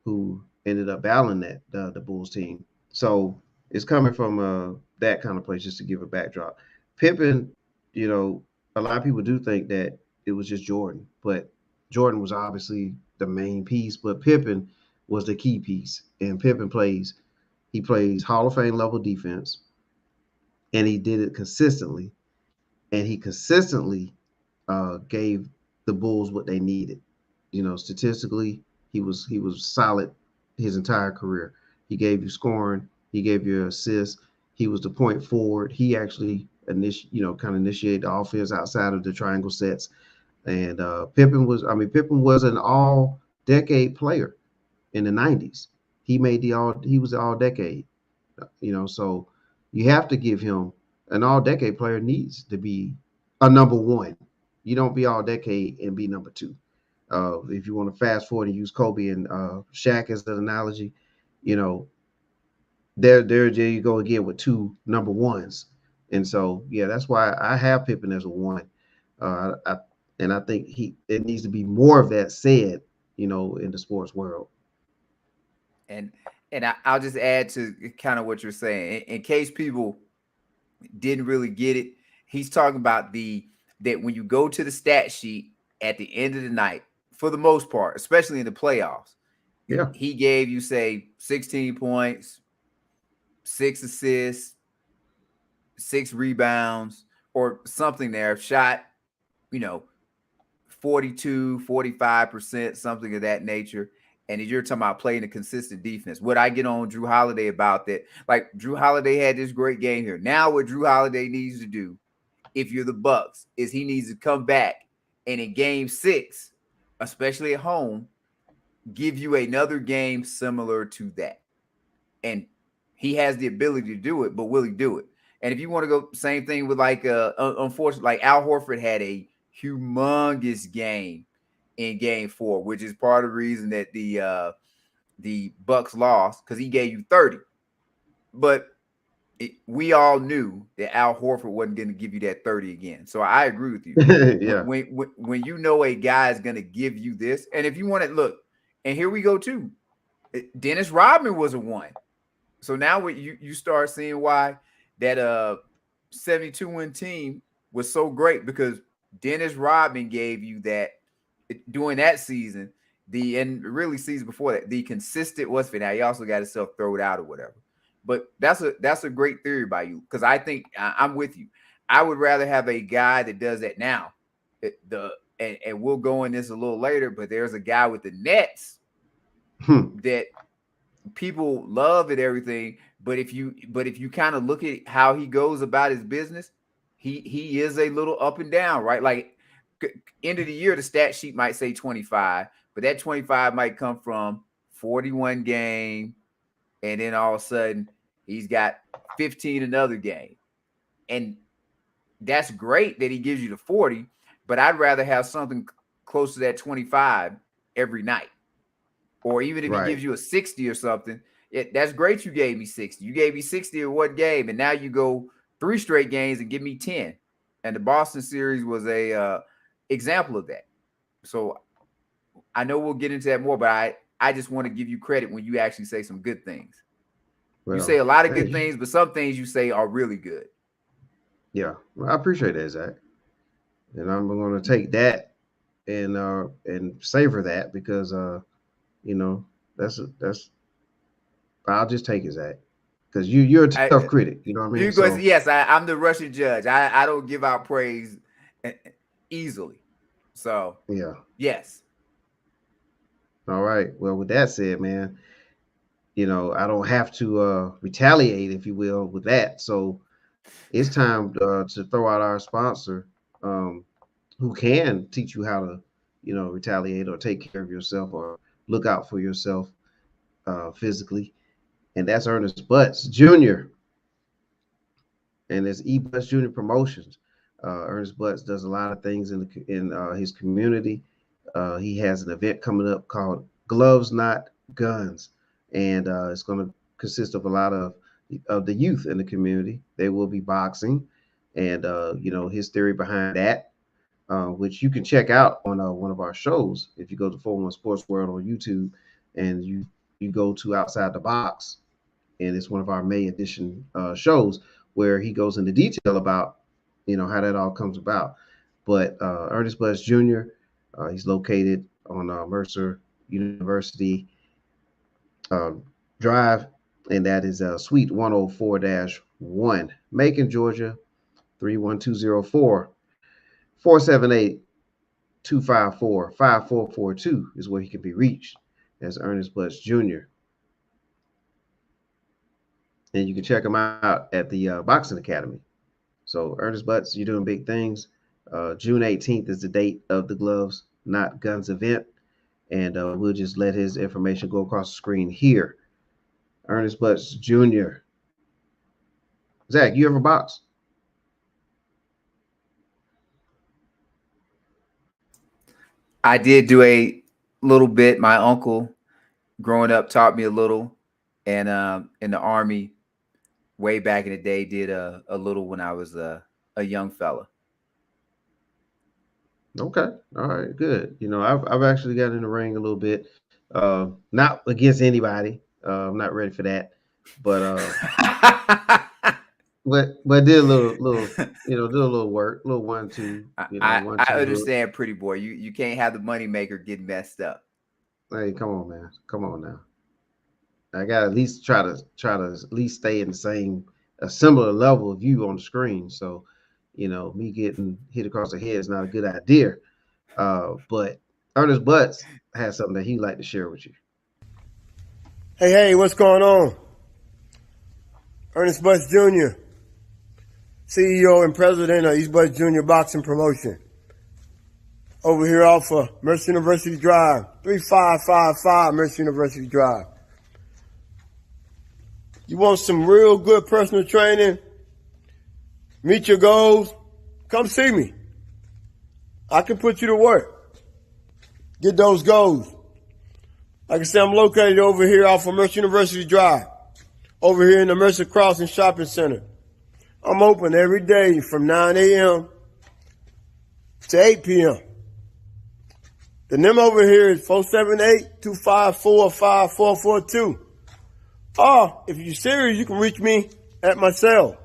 who ended up battling the Bulls team. So it's coming from that kind of place, just to give a backdrop. Pippen, a lot of people do think that it was just Jordan, but Jordan was obviously the main piece, but Pippen was the key piece. And Pippen plays Hall of Fame level defense, and he did it consistently. And he consistently gave the Bulls what they needed. Statistically, he was solid his entire career. He gave you scoring, he gave you assists. He was the point forward. He actually initiated the offense outside of the triangle sets. And Pippen was an all-decade player in the 90s. He was the all-decade. So you have to give him an all-decade player needs to be a number 1. You don't be all-decade and be number 2. If you want to fast forward and use Kobe and Shaq as an analogy, there you go again with 2 number 1s. And so, yeah, that's why I have Pippen as a 1. And I think it needs to be more of that said, in the sports world. And I'll just add to kind of what you're saying, in case people didn't really get it. He's talking about that when you go to the stat sheet at the end of the night, for the most part, especially in the playoffs, he gave you, say, 16 points, 6 assists, 6 rebounds, or something there, shot, 42, 45%, something of that nature. And you're talking about playing a consistent defense. What I get on Drew Holiday about that, like Drew Holiday had this great game here. Now what Drew Holiday needs to do, if you're the Bucks, is he needs to come back and in game 6, especially at home, give you another game similar to that. And he has the ability to do it, but will he do it? And if you want to go, same thing with unfortunately, like Al Horford had a humongous game in game 4, which is part of the reason that the Bucks lost, because he gave you 30. But we all knew that Al Horford wasn't going to give you that 30 again. So I agree with you. Yeah. When a guy is going to give you this, and if you want to look, and here we go too. Dennis Rodman was a 1. So now you start seeing why that 72-win team was so great, because Dennis Rodman gave you that during that season, and really season before that, the consistent was for now. He also got himself thrown out or whatever. But that's a great theory by you, because I think I'm with you. I would rather have a guy that does that now. And we'll go in this a little later, but there's a guy with the Nets that people love and everything. But if you kind of look at how he goes about his business, he is a little up and down, right? Like end of the year, the stat sheet might say 25, but that 25 might come from 41 game, and then all of a sudden he's got 15 another game. And that's great that he gives you the 40, but I'd rather have something close to that 25 every night. Or even if he gives you a 60 or something, that's great you gave me 60. You gave me 60 in one game, and now you go 3 straight games and give me 10. And the Boston series was a example of that. So I know we'll get into that more, but I just want to give you credit when you actually say some good things. Well, you say a lot of good things, but some things you say are really good. Yeah, well, I appreciate that, Zach. And I'm going to take that and savor that, because that's I'll just take it, Zach, because you're a tough critic. You know what I mean? Yes, I'm the Russian judge. I don't give out praise easily. So Yeah. yes. All right. Well, with that said, man, I don't have to retaliate, if you will, with that. So it's time to throw out our sponsor, um, who can teach you how to, retaliate or take care of yourself or look out for yourself physically. And that's Ernest Butts Jr. And it's E Butts Jr. Promotions. Ernest Butts does a lot of things in his community. He has an event coming up called Gloves Not Guns, and it's going to consist of a lot of the youth in the community. They will be boxing, and his theory behind that, which you can check out on one of our shows if you go to 41 Sports World on YouTube, and you go to Outside the Box, and it's one of our May edition shows where he goes into detail about how that all comes about. But Ernest Butts Jr. He's located on Mercer University Drive, and that is Suite 104-1, Macon, Georgia 31204. 478-254-5442 is where he can be reached as Ernest Butts Jr. And you can check him out at the Boxing Academy. So Ernest Butts, you're doing big things. June 18th is the date of the Gloves Not Guns event. And we'll just let his information go across the screen here. Ernest Butts Jr. Zach, you ever box? I did do a little bit. My uncle growing up taught me a little, and in the Army way back in the day did a little when I was a young fella. Okay. All right. Good. I've actually got in the ring a little bit. Not against anybody. I'm not ready for that. But but did a little do a little work, little 1-2. I 1-2. understand, pretty boy. You can't have the money maker get messed up. Hey, come on, man. Come on now. I gotta at least try to at least stay in the same a similar level of you on the screen. So, me getting hit across the head is not a good idea. But Ernest Butts has something that he'd like to share with you. Hey, what's going on? Ernest Butts Jr., CEO and President of East Butts Jr. Boxing Promotion. Over here off of Mercer University Drive, 3555 Mercer University Drive. You want some real good personal training? Meet your goals? Come see me. I can put you to work. Get those goals. Like I said, I'm located over here off of Mercer University Drive, over here in the Mercer Crossing Shopping Center. I'm open every day from 9 a.m. to 8 p.m. The number over here is 478-254-5442. Or, if you're serious, you can reach me at my cell,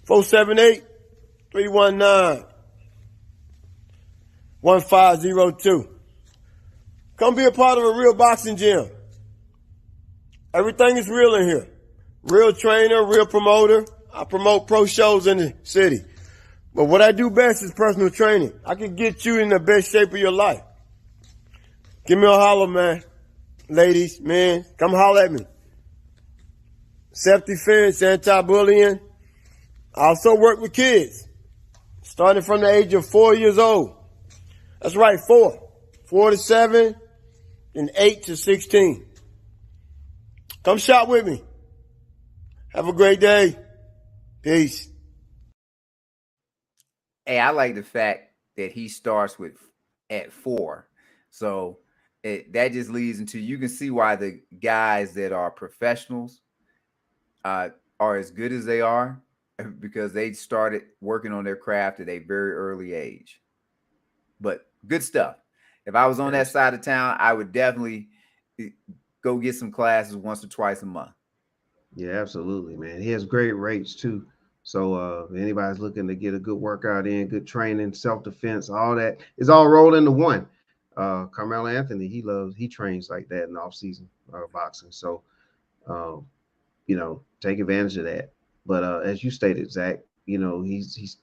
478-319-1502. Come be a part of a real boxing gym. Everything is real in here. Real trainer, real promoter. I promote pro shows in the city. But what I do best is personal training. I can get you in the best shape of your life. Give me a holler, man. Ladies, men, come holler at me. Self-defense, anti-bullying. I also work with kids, starting from the age of 4 years old. That's right, 4. 4 to 7, and 8 to 16. Come shop with me. Have a great day. Peace. Hey, I like the fact that he starts with at 4. So that just leads into, you can see why the guys that are professionals are as good as they are, because they started working on their craft at a very early age. But good stuff. If I was on that side of town, I would definitely go get some classes once or twice a month. Yeah, absolutely, man. He has great rates too. So if anybody's looking to get a good workout in, good training, self-defense, all that is all rolled into one. Carmelo Anthony, he trains like that in the off-season boxing. So take advantage of that. But as you stated, Zach, he's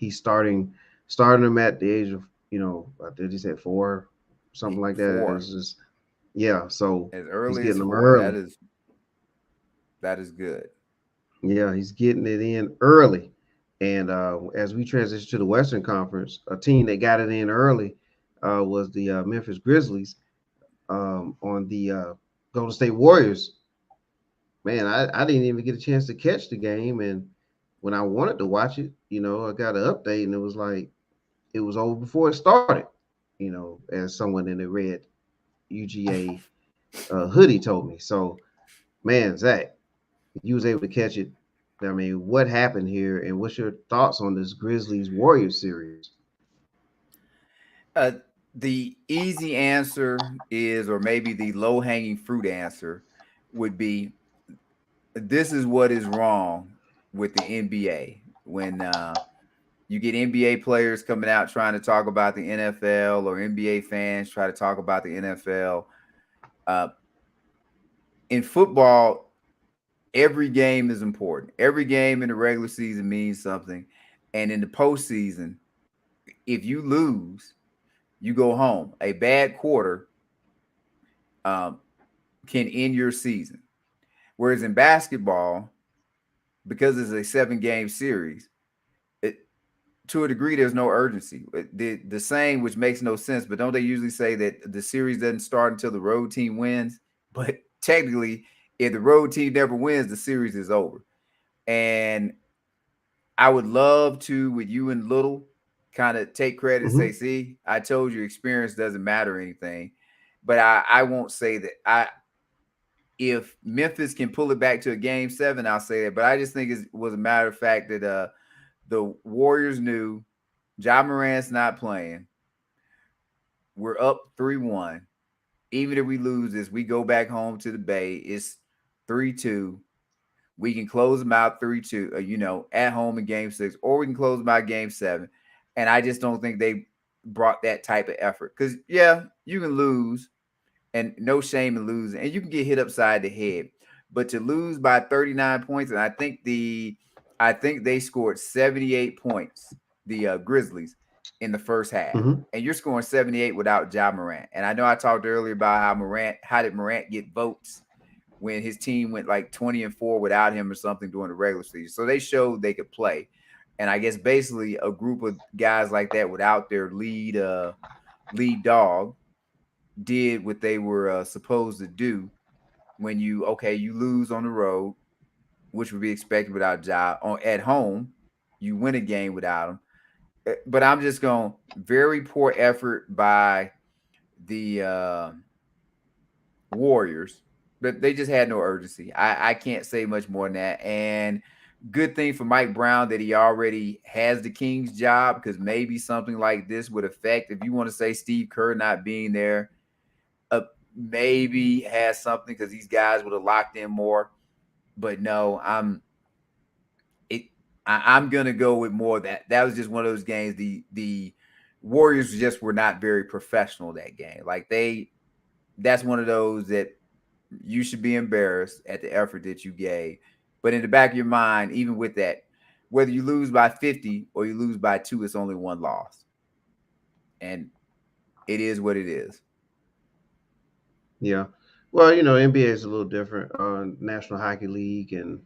starting them at the age of I think he said 4, something like that. It 4 was just, yeah. So as he's early as getting them 4. early. That is good. Yeah, he's getting it in early. And as we transition to the Western Conference, a team that got it in early was the Memphis Grizzlies on the Golden State Warriors. Man, I didn't even get a chance to catch the game. And when I wanted to watch it, I got an update and it was like it was over before it started, as someone in the red UGA hoodie told me. So, man, Zach, you was able to catch it. I mean, what happened here, and what's your thoughts on this Grizzlies Warriors series? Uh, the easy answer is, or maybe the low hanging fruit answer would be, this is what is wrong with the NBA when you get NBA players coming out trying to talk about the NFL, or NBA fans try to talk about the NFL. Uh, in football, every game is important. Every game in the regular season means something. And in the postseason, if you lose, you go home. A bad quarter um, can end your season. Whereas in basketball, because it's a 7-game series, to a degree, there's no urgency. The same, which makes no sense, but don't they usually say that the series doesn't start until the road team wins? But technically, if the road team never wins, the series is over. And I would love to, with you and Little, kind of take credit and say, Mm-hmm. see, I told you experience doesn't matter or anything. But I won't say that. If Memphis can pull it back to a game 7, I'll say that. But I just think it was a matter of fact that the Warriors knew Ja Morant's not playing. We're up 3-1. Even if we lose this, we go back home to the Bay. It's 3-2. We can close them out 3-2, at home in game 6, or we can close them out game 7. And I just don't think they brought that type of effort. Because, yeah, you can lose, and no shame in losing, and you can get hit upside the head. But to lose by 39 points, and I think they scored 78 points, the Grizzlies, in the first half. Mm-hmm. And you're scoring 78 without Ja Morant. And I know I talked earlier about how did Morant get votes when his team went like 20-4 without him or something during the regular season. So they showed they could play. And I guess basically a group of guys like that without their lead dog did what they were supposed to do. When you lose on the road, which would be expected without Ja. At home, you win a game without him. But I'm just going, very poor effort by the Warriors, but they just had no urgency. I can't say much more than that. And good thing for Mike Brown that he already has the Kings job, because maybe something like this would affect, if you want to say Steve Kerr not being there, maybe has something, because these guys would have locked in more. But no, I'm gonna go with more of that. That was just one of those games. The Warriors just were not very professional that game. Like that's one of those that you should be embarrassed at the effort that you gave. But in the back of your mind, even with that, whether you lose by 50 or you lose by 2, it's only one loss. And it is what it is. Yeah. Well, NBA is a little different. National Hockey League and,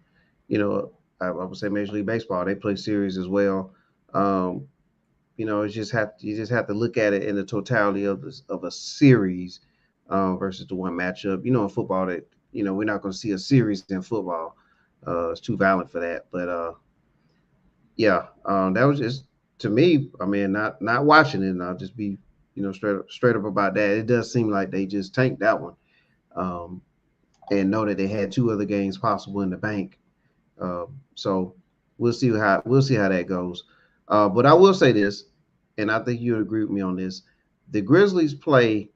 I would say Major League Baseball, they play series as well. You just have to look at it in the totality of a series versus the one matchup. In football that we're not going to see a series in football. It's too violent for that. But yeah, that was just, to me. I mean, not watching it, and I'll just be straight up about that. It does seem like they just tanked that one, and know that they had 2 other games possible in the bank. So we'll see how that goes. But I will say this, and I think you would agree with me on this: the Grizzlies play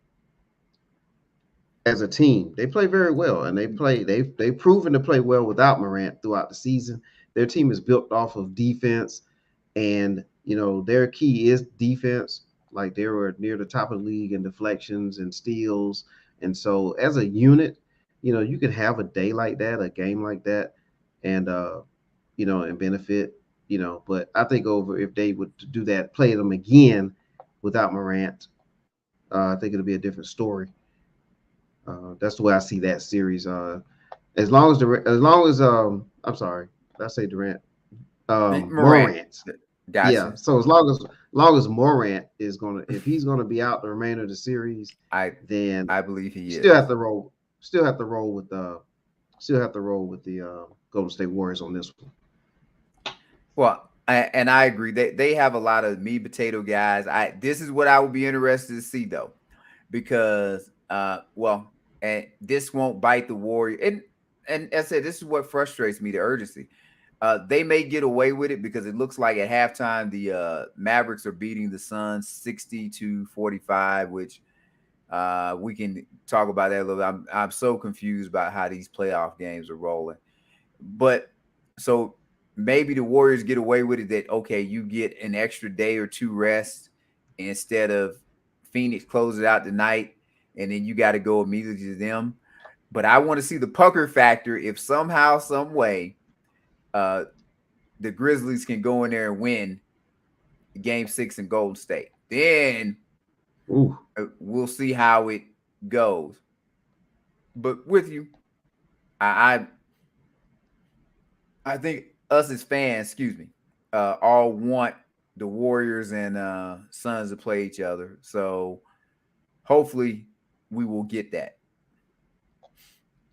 as a team. They play very well, and they've proven to play well without Morant throughout the season. Their team is built off of defense, and their key is defense. Like, they were near the top of the league in deflections and steals, and so as a unit, you can have a day like that, a game like that, and and benefit. But I think if they would do that, play them again without Morant. I think it'll be a different story. That's the way I see that series. I'm sorry, did I say Durant? Morant. Morant. Yeah. Gotcha. So as long as Morant is gonna, if he's gonna be out the remainder of the series, I then I believe he still have is. to roll. Still have to roll with the. Still have to roll with the Golden State Warriors on this one. Well, and I agree. They have a lot of meat potato guys. This is what I would be interested to see though, because and this won't bite the Warrior. And as I said, this is what frustrates me: the urgency. They may get away with it because it looks like at halftime the Mavericks are beating the Suns 60-45, which we can talk about that a little bit. I'm so confused about how these playoff games are rolling. But so maybe the Warriors get away with it that okay, you get an extra day or two rest instead of Phoenix closes out tonight and then you got to go immediately to them. But I want to see the pucker factor if somehow, some way, uh, the Grizzlies can go in there and win Game 6 in Golden State. Then Ooh. we'll see how it goes. But with you, I I think us as fans, excuse me, all want the Warriors and Suns to play each other. So hopefully we will get that.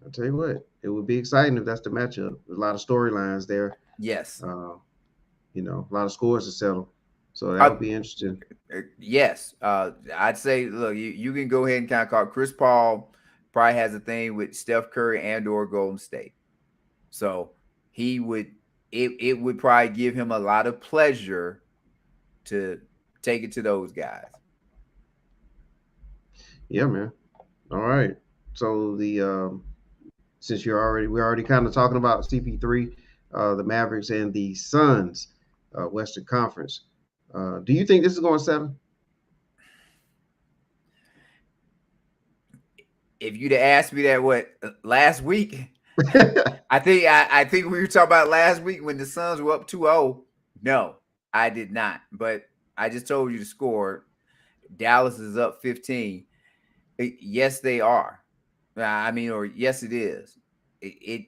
I'll tell you what, it would be exciting if that's the matchup. There's a lot of storylines there. Yes. Uh, a lot of scores to settle. So that I, would be interesting. yes. I'd say, look, you can go ahead and kind of call Chris Paul probably has a thing with Steph Curry and or Golden State. So he would it would probably give him a lot of pleasure to take it to those guys. Yeah, man. All right. So since we're already kind of talking about CP3, the Mavericks and the Suns, Western Conference. Do you think this is going 7? If you'd have asked me that last week, I think we were talking about last week when the Suns were up 2-0. No, I did not. But I just told you the score. Dallas is up 15. Yes, they are. Or yes, it is. It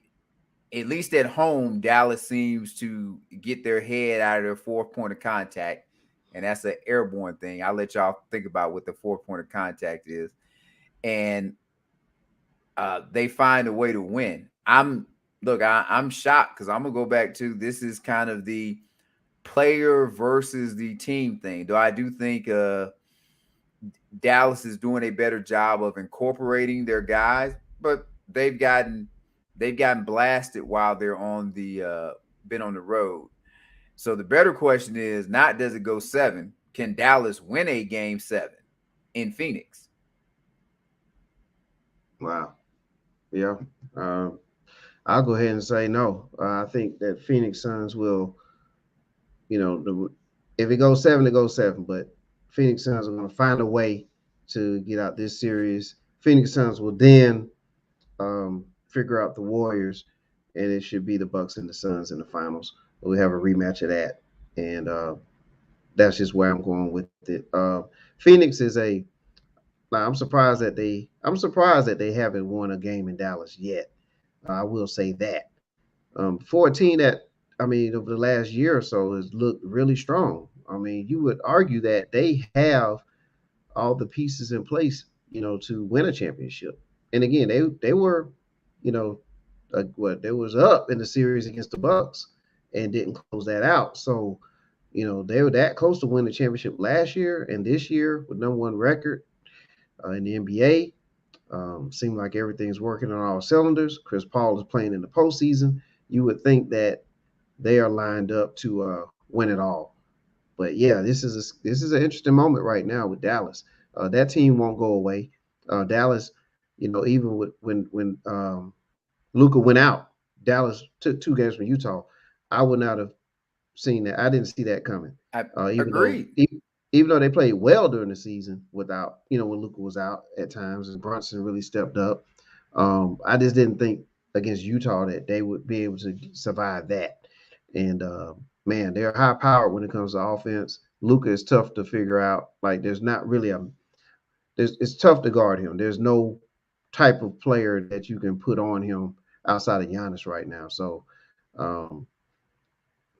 at least at home, Dallas seems to get their head out of their fourth point of contact, and that's an airborne thing. I'll let y'all think about what the fourth point of contact is, and they find a way to win. I'm shocked because I'm gonna go back to this is kind of the player versus the team thing. Though I do think Dallas is doing a better job of incorporating their guys, but they've gotten blasted while they're on the been on the road. So the better question is not does it go 7? Can Dallas win a game 7 in Phoenix? Wow. Yeah. I'll go ahead and say no. I think that Phoenix Suns will, if it goes 7, it goes 7. But Phoenix Suns are going to find a way to get out this series. Phoenix Suns will then figure out the Warriors, and it should be the Bucks and the Suns in the finals. We have a rematch of that, and that's just where I'm going with it. Phoenix is I'm surprised that they haven't won a game in Dallas yet. I will say that. For a team that, over the last year or so has looked really strong. You would argue that they have all the pieces in place, to win a championship. And again, they were, they was up in the series against the Bucks and didn't close that out. So, they were that close to winning the championship last year and this year with #1 record in the NBA. Seemed like everything's working on all cylinders. Chris Paul is playing in the postseason. You would think that they are lined up to win it all. But yeah, this is an interesting moment right now with Dallas. That team won't go away. Dallas, even when Luka went out, Dallas took 2 games from Utah. I would not have seen that. I didn't see that coming. I Even agreed. even though they played well during the season without, when Luka was out at times and Brunson really stepped up. I just didn't think against Utah that they would be able to survive that. And man, they're high powered when it comes to offense. Luka is tough to figure out. Like there's not really it's tough to guard him. There's no type of player that you can put on him outside of Giannis right now. So um,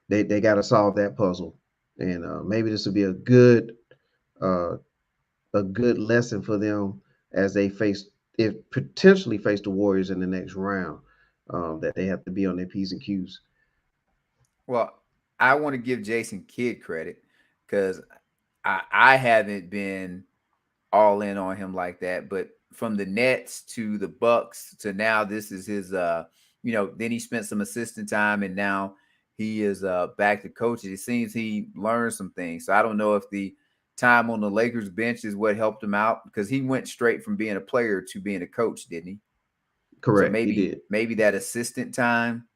they got to solve that puzzle, and maybe this will be uh, a good lesson for them as they potentially face the Warriors in the next round. That they have to be on their P's and Q's. Well, I want to give Jason Kidd credit because I haven't been all in on him like that. But from the Nets to the Bucks to now, this is his. Then he spent some assistant time, and now he is back to coaching. It seems he learned some things. So I don't know if the time on the Lakers bench is what helped him out because he went straight from being a player to being a coach, didn't he? So Correct, he did. maybe that assistant time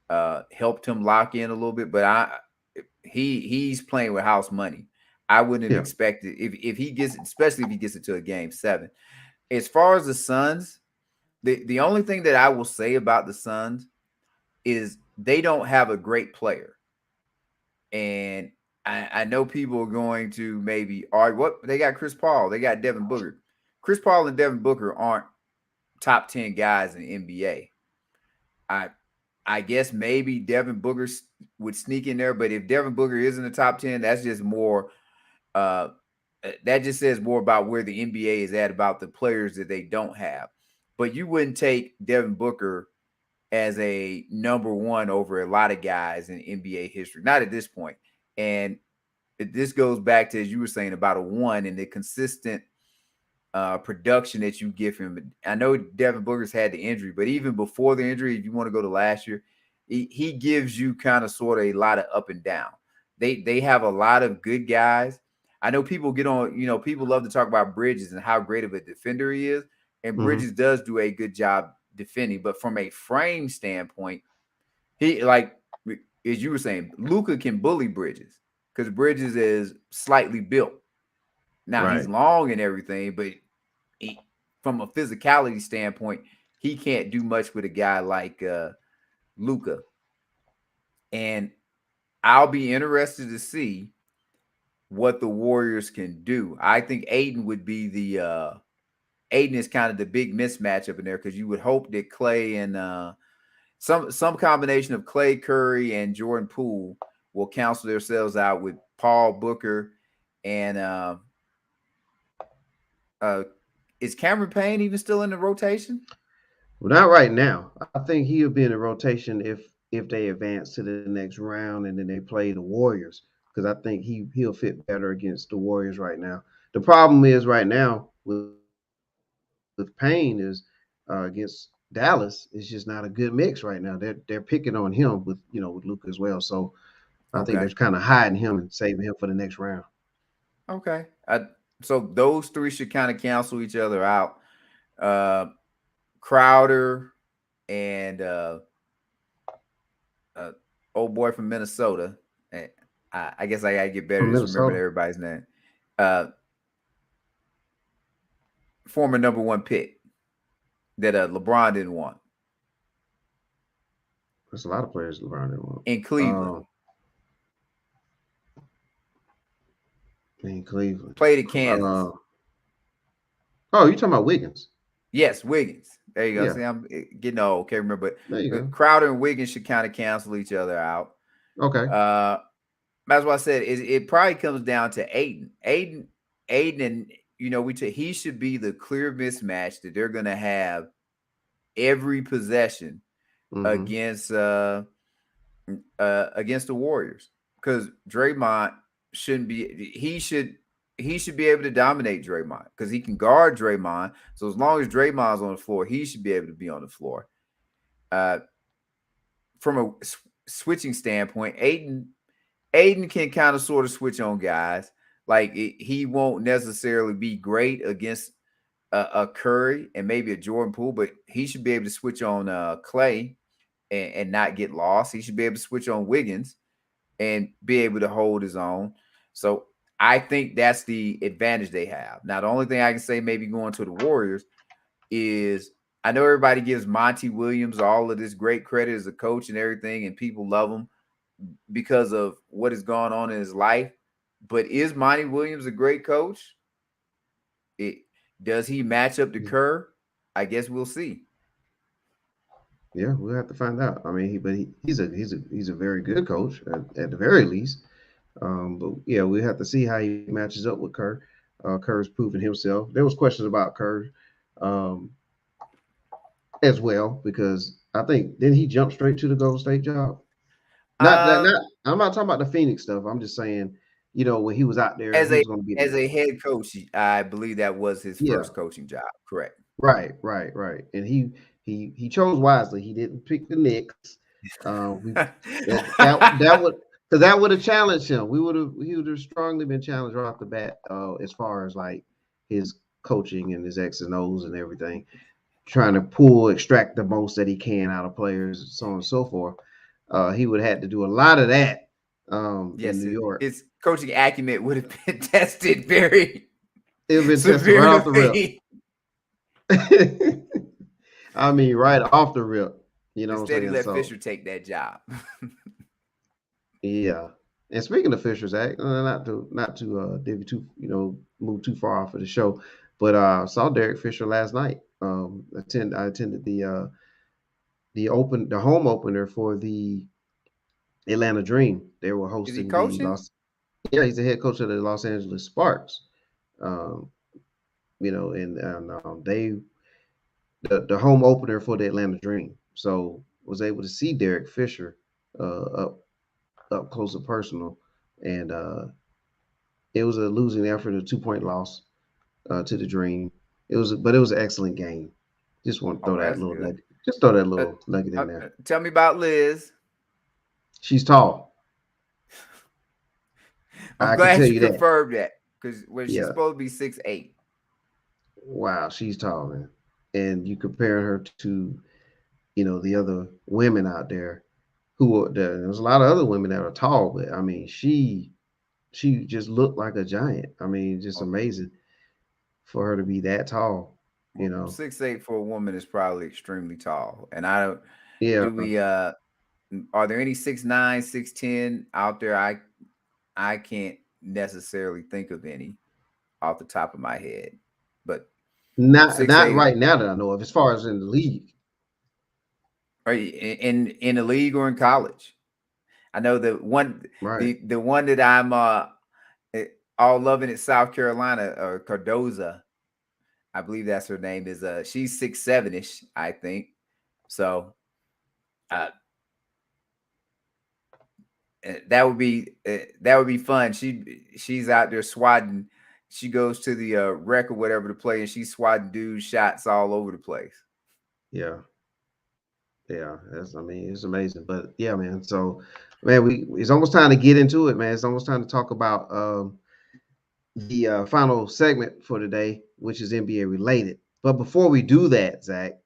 helped him lock in a little bit. But he's playing with house money. I wouldn't have expected if he gets, especially if he gets into a game 7. As far as the Suns, the only thing that I will say about the Suns is they don't have a great player. And I know people are going to maybe argue, what they got Chris Paul, they got Devin Booker. Chris Paul and Devin Booker aren't top 10 guys in the NBA. I guess maybe Devin Booker would sneak in there, but if Devin Booker is in the top 10, that's just more that just says more about where the NBA is at, about the players that they don't have. But you wouldn't take Devin Booker as a number 1 over a lot of guys in NBA history, not at this point. And this goes back to, as you were saying, about a 1 and the consistent production that you give him. I know Devin Booker's had the injury, but even before the injury, if you want to go to last year, he gives you kind of sort of a lot of up and down. They have a lot of good guys. I know people get on, people love to talk about Bridges and how great of a defender he is. And Bridges does do a good job defending. But from a frame standpoint, he, like, as you were saying, Luka can bully Bridges because Bridges is slightly built. Now, he's long and everything, but from a physicality standpoint, he can't do much with a guy like Luka. And I'll be interested to see what the Warriors can do. I think Aiden would be Aiden is kind of the big mismatch up in there because you would hope that Clay and some combination of Clay, Curry, and Jordan Poole will cancel themselves out with Paul, Booker, and is Cameron Payne even still in the rotation? Well, not right now. I think he'll be in the rotation if they advance to the next round and then they play the Warriors, because I think he'll fit better against the Warriors right now. The problem is right now with Payne is against Dallas, it's just not a good mix right now. They're picking on him with Luka as well. So I think they're kind of hiding him and saving him for the next round. Okay. So those 3 should kind of cancel each other out. Crowder and old boy from Minnesota. I guess I gotta get better to remember everybody's name. Former number 1 pick that LeBron didn't want. There's a lot of players LeBron didn't want in Cleveland. In Cleveland, played at Kansas. Oh, you talking about Wiggins? Yes, Wiggins. There you go. Yeah. See, I'm getting old. Can't remember, but Crowder and Wiggins should kind of cancel each other out. Okay. That's what I said. It probably comes down to Aiden. And he should be the clear mismatch that they're going to have every possession against the Warriors, because Draymond shouldn't be. He should be able to dominate Draymond because he can guard Draymond. So as long as Draymond's on the floor, he should be able to be on the floor. From a switching standpoint, Aiden can kind of sort of switch on guys. Like he won't necessarily be great against a Curry and maybe a Jordan Poole, but he should be able to switch on Clay and not get lost. He should be able to switch on Wiggins and be able to hold his own. So I think that's the advantage they have. Now, the only thing I can say maybe going to the Warriors is I know everybody gives Monty Williams all of this great credit as a coach and everything, and people love him. because of what is going on in his life. But is Monty Williams a great coach? Does he match up to Kerr? I guess we'll see. Yeah, we'll have to find out. I mean, he's a very good coach at the very least. But yeah, we have to see how he matches up with Kerr. Kerr's proven himself. There was questions about Kerr as well, because I think didn't he jump straight to the Golden State job? Not I'm not talking about the Phoenix stuff. I'm just saying, when he was out there, as he was going to be as a head coach, I believe that was his first coaching job. Correct. Right. And he chose wisely. He didn't pick the Knicks. That would have challenged him. He would have strongly been challenged right off the bat, as far as like his coaching and his X's and O's and everything, trying to extract the most that he can out of players, so on and so forth. He would have had to do a lot of that. Yes, in New York. His coaching acumen would have been tested very. It would have been tested right off the rip. I mean, right off the rip. Instead, he let Fisher take that job. Yeah. And speaking of Fisher, Zach, not to divvy move too far off of the show, but saw Derek Fisher last night. I attended the home opener for the Atlanta Dream. They were hosting. Is he coaching? He's the head coach of the Los Angeles Sportz. The home opener for the Atlanta Dream. So was able to see Derek Fisher up close and personal, and it was a losing effort, a 2-point loss to the Dream. It was an excellent game. Just want to throw that little nugget. Just throw that little nugget in there. Tell me about Liz. She's tall. I'm glad you confirmed that, because she's supposed to be 6'8". Wow, she's tall, man. And you compare her to, the other women out there there's a lot of other women that are tall, but I mean, she just looked like a giant. I mean, just amazing for her to be that tall. 6'8" for a woman is probably extremely tall. And I don't. Yeah. Are there any 6'9", 6'10" out there? I can't necessarily think of any off the top of my head, but not right now that I know of, as far as in the league. In the league or in college. I know the one, the one that I'm all loving at South Carolina, Cardoza, I believe that's her name, is she's 6'7"ish, I think. So that would be fun. She's out there swatting. She goes to the rec or whatever to play, and she's swatting dudes shots all over the place. Yeah. Yeah, it's amazing. But yeah, man. So, man, it's almost time to get into it, man. It's almost time to talk about the final segment for today, which is NBA related. But before we do that, Zach,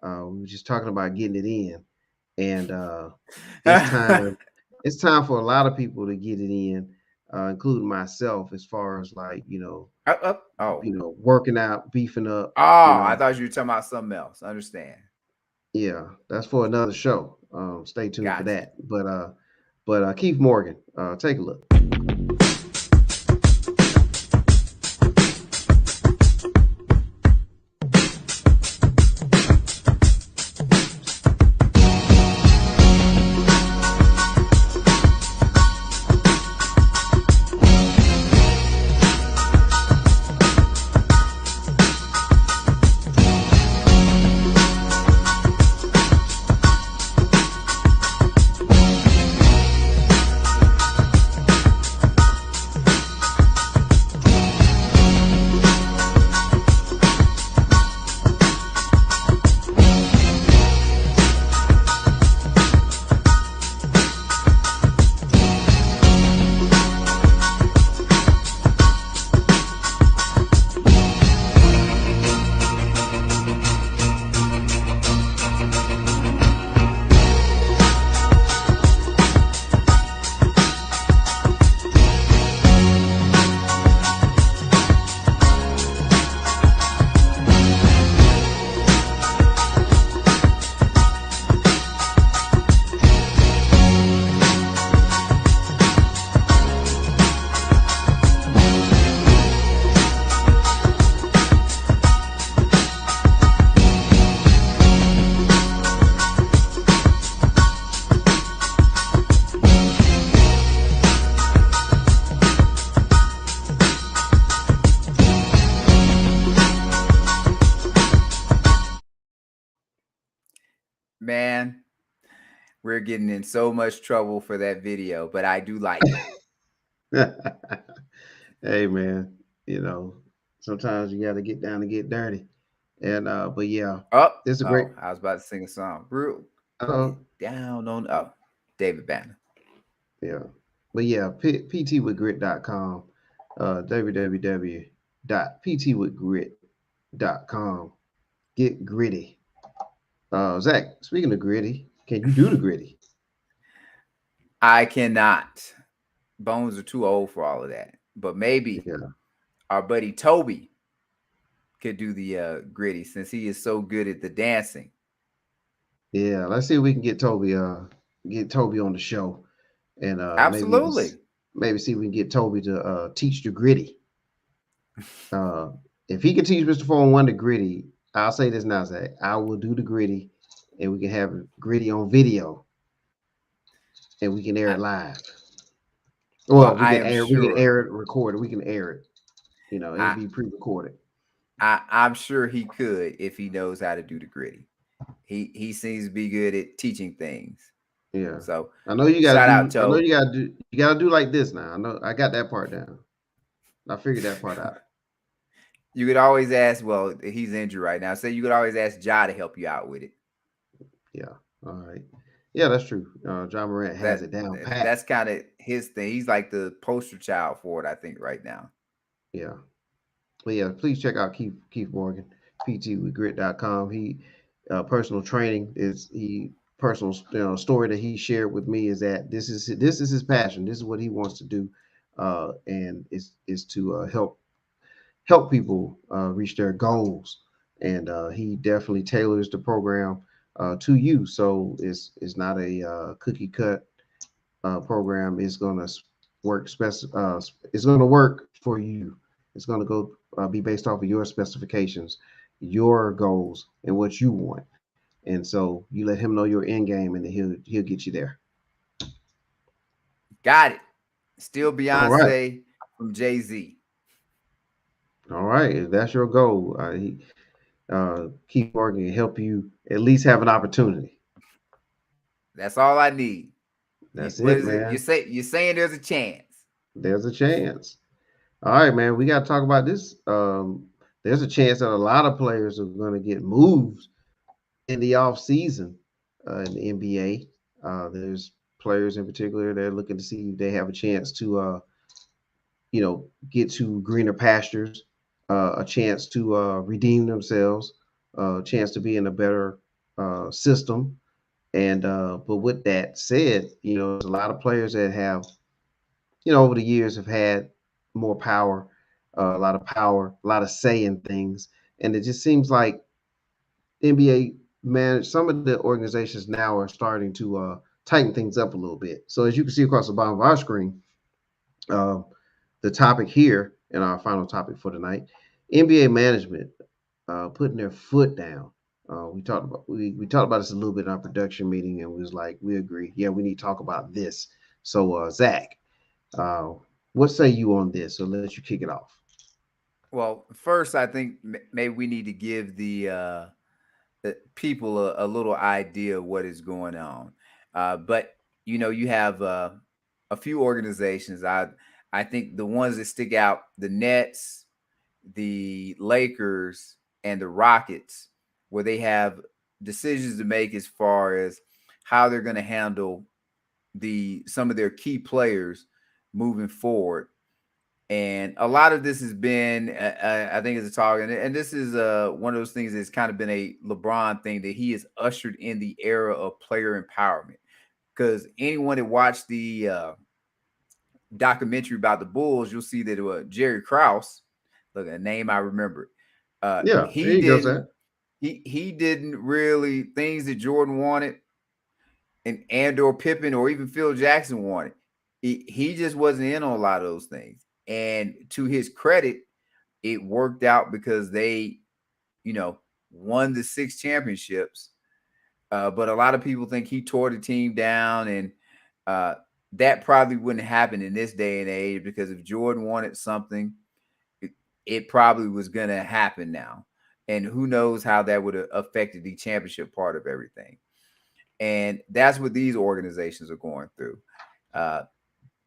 we were just talking about getting it in, and it's time for a lot of people to get it in, including myself, as far as like working out, beefing up. I thought you were talking about something else. I understand. Yeah, that's for another show. Stay tuned for that. But Keith Morgan, take a look. We're getting in so much trouble for that video, but I do like it. Hey man, you know, sometimes you got to get down and get dirty. And but yeah, Oh, it's a great. oh, I was about to sing a song. Real Uh, get down on David Banner. yeah, but yeah, ptwithgrit.com, www.ptwithgrit.com. Get gritty. Zach, speaking of gritty, can you do the gritty? I cannot. Bones are too old for all of that. But maybe Yeah, our buddy Toby could do the gritty since he is so good at the dancing. yeah. Let's see if we can get Toby on the show, and Absolutely. maybe see if we can get Toby to teach the gritty. Uh, if he can teach Mr. 401 the gritty, I'll say this now, Zach. I will do the gritty, and we can have gritty on video, and we can air it live. Well, Well, I am we can sure. air it recorded. We can air it. You know, it'll I, be pre-recorded. I'm sure he could if he knows how to do the gritty. He seems to be good at teaching things. Yeah. So I know you gotta shout out do I know Toby. you gotta do like this now. I know I got that part down. I figured that part out. You could always ask, well, he's injured right now. So you could always ask Ja to help you out with it. Yeah. All right. Yeah, that's true. John Morant has it down pat. That's kind of his thing. He's like the poster child for it, I think, right now. Yeah. But yeah, please check out Keith Morgan, ptwithgrit.com. He personal training is personal story that he shared with me is that this is his passion. This is what he wants to do, and is to help people reach their goals. And he definitely tailors the program to you. So it's not a cookie cut program. It's going to it's going to work for you. It's going to go be based off of your specifications, your goals, and what you want. And so you let him know your end game, and then he'll get you there. Got it. Still All right. Beyonce from Jay-Z. All right. If that's your goal, Keith Morgan can help you at least have an opportunity. That's all I need. That's What it, is it? man. You're saying there's a chance. There's a chance. All right, man. We got to talk about this. There's a chance that a lot of players are going to get moved in the off season in the NBA. There's players in particular that are looking to see if they have a chance to, get to greener pastures, a chance to redeem themselves, a chance to be in a better system. And but with that said, there's a lot of players that have, over the years have had more power, a lot of power, a lot of say in things, and it just seems like NBA some of the organizations now are starting to tighten things up a little bit. So as you can see across the bottom of our screen, uh, the topic here and our final topic for tonight, NBA management putting their foot down. We talked about this a little bit in our production meeting, and we was like, we agree. Yeah, we need to talk about this. So Zach, what say you on this? So let you kick it off. Well, first, I think maybe we need to give the people a little idea of what is going on. But you have a few organizations. I think the ones that stick out: the Nets, the Lakers, and the Rockets, where they have decisions to make as far as how they're going to handle some of their key players moving forward. And a lot of this has been, I think, it's a talk, and this is one of those things that's kind of been a LeBron thing that he has ushered in the era of player empowerment. Because anyone that watched the documentary about the Bulls, you'll see that Jerry Krause, look, a name I remember, Yeah, there he you go, didn't Zach. he didn't really things that Jordan wanted and or Pippen or even Phil Jackson wanted. He just wasn't in on a lot of those things. And to his credit, it worked out because they, won the 6 championships. But a lot of people think he tore the team down, and that probably wouldn't happen in this day and age because if Jordan wanted something, it probably was going to happen now. And who knows how that would have affected the championship part of everything. And that's what these organizations are going through.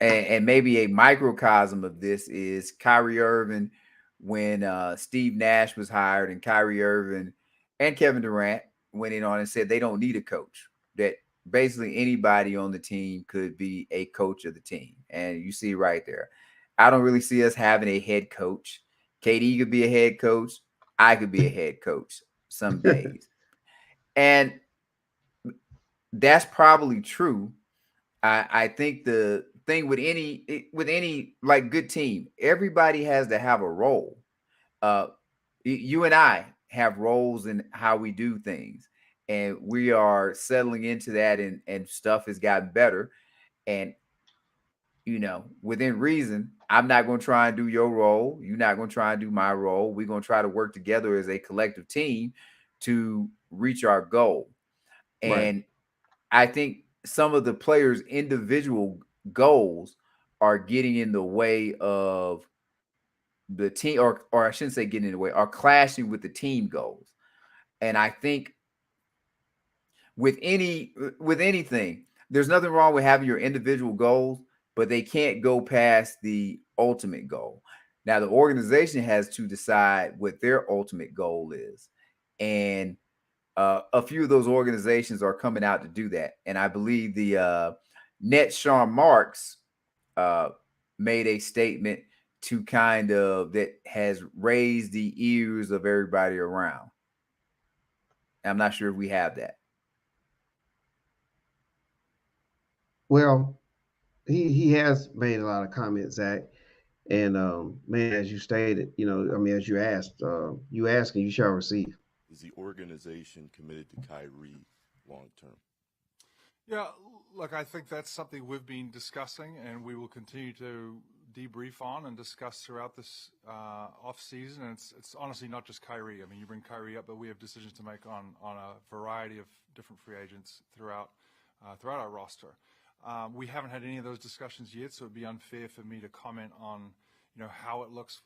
And maybe a microcosm of this is Kyrie Irving when Steve Nash was hired, and Kyrie Irving and Kevin Durant went in on and said they don't need a coach, that basically anybody on the team could be a coach of the team. And you see right there, I don't really see us having a head coach. KD could be a head coach. I could be a head coach some days. And that's probably true. I think the thing with any like good team, everybody has to have a role. You and I have roles in how we do things, and we are settling into that, and stuff has gotten better. And within reason, I'm not going to try and do your role. You're not going to try and do my role. We're going to try to work together as a collective team to reach our goal. Right. And I think some of the players' individual goals are getting in the way of the team, or I shouldn't say getting in the way, are clashing with the team goals. And I think with anything, there's nothing wrong with having your individual goals, but they can't go past the ultimate goal. Now, the organization has to decide what their ultimate goal is. And a few of those organizations are coming out to do that. And I believe the Nets Sean Marks made a statement to kind of that has raised the ears of everybody around. I'm not sure if we have that. Well, he has made a lot of comments, Zach. And man, as you stated, I mean, as you asked, you ask and you shall receive. Is the organization committed to Kyrie long term? Yeah, look, I think that's something we've been discussing, and we will continue to debrief on and discuss throughout this off season. And it's honestly not just Kyrie. I mean, you bring Kyrie up, but we have decisions to make on a variety of different free agents throughout our roster. We haven't had any of those discussions yet, so it'd be unfair for me to comment on how it looks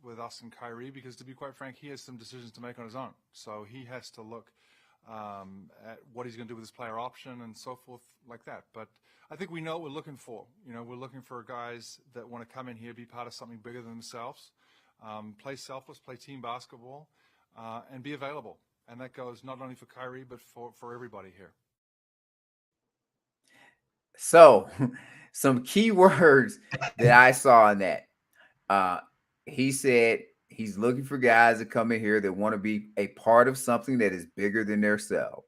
with us and Kyrie, because to be quite frank, he has some decisions to make on his own. So he has to look at what he's going to do with his player option and so forth like that. But I think we know what we're looking for. We're looking for guys that want to come in here, be part of something bigger than themselves, play selfless, play team basketball, and be available. And that goes not only for Kyrie, but for everybody here. So some key words that I saw in that. He said he's looking for guys to come in here that want to be a part of something that is bigger than themselves.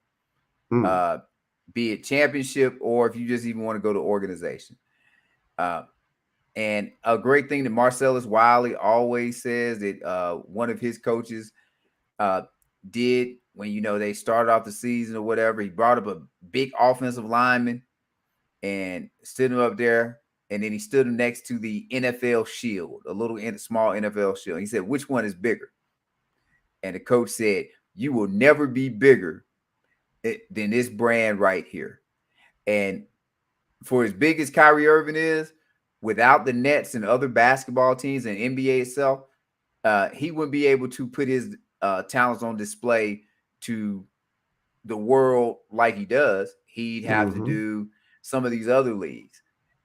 Be it championship, or if you just even want to go to organization. And a great thing that Marcellus Wiley always says that one of his coaches did when, they started off the season or whatever, he brought up a big offensive lineman and stood him up there. And then he stood him next to the NFL shield, a little small NFL shield. He said, which one is bigger? And the coach said, you will never be bigger than this brand right here. And for as big as Kyrie Irving is, without the Nets and other basketball teams and NBA itself, he wouldn't be able to put his talents on display to the world like he does. He'd have to do some of these other leagues.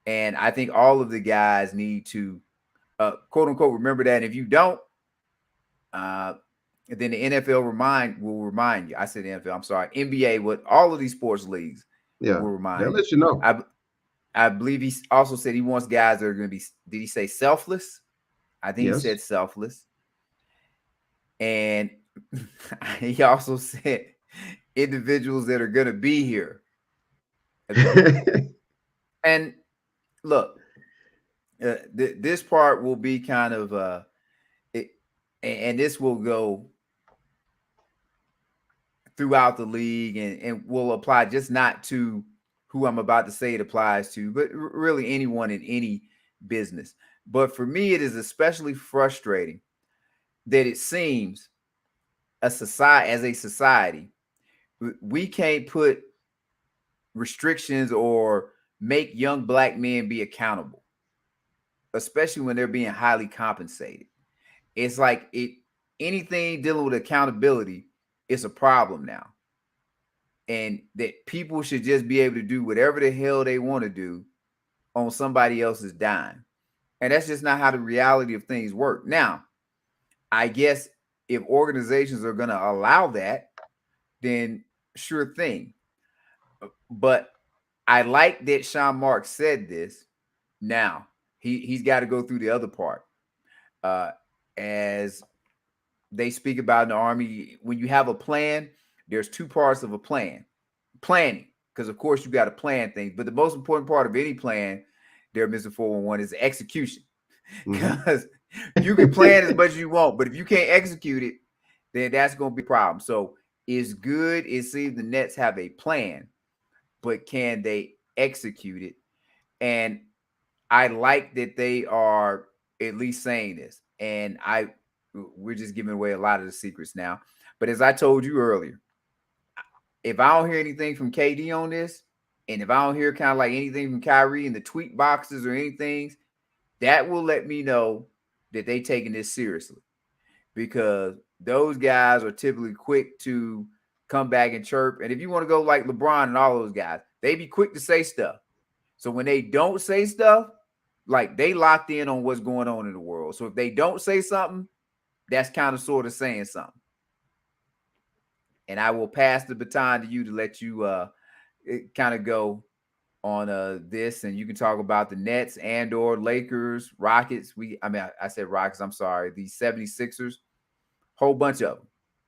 And I think all of the guys need to, quote unquote, remember that. And if you don't, then the NFL will remind you. I said NFL, I'm sorry. NBA, what all of these sports leagues will remind you. They'll let you know. I believe he also said he wants guys that are going to be, did he say selfless? I think he said selfless. And he also said individuals that are going to be here. And look, this part will be kind of and this will go throughout the league and will apply just not to who I'm about to say it applies to, but really anyone in any business. But for me, it is especially frustrating that it seems as a society, we can't put restrictions or make young black men be accountable, especially when they're being highly compensated. It's like anything dealing with accountability is a problem now. and that people should just be able to do whatever the hell they want to do on somebody else's dime. And that's just not how the reality of things work. Now, I guess if organizations are going to allow that, then sure thing. But I like that Sean Marks said this. Now, he's got to go through the other part. As they speak about in the Army, when you have a plan, there's two parts of a plan. Planning, because of course you got to plan things, but the most important part of any plan, there, Mr. 411, is execution. Because you can plan as much as you want, but if you can't execute it, then that's going to be a problem. So it's good. It seems the Nets have a plan, but can they execute it? And I like that they are at least saying this. And we're just giving away a lot of the secrets now. But as I told you earlier, if I don't hear anything from KD on this, and if I don't hear kind of like anything from Kyrie in the tweet boxes or anything, that will let me know that they taking this seriously, because those guys are typically quick to come back and chirp. And if you want to go like LeBron and all those guys, they be quick to say stuff. So when they don't say stuff, like they locked in on what's going on in the world. So if they don't say something, that's kind of sort of saying something. And I will pass the baton to you to let you kind of go on this, and you can talk about the Nets and or Lakers, Rockets. I said Rockets, I'm sorry, the 76ers, whole bunch of them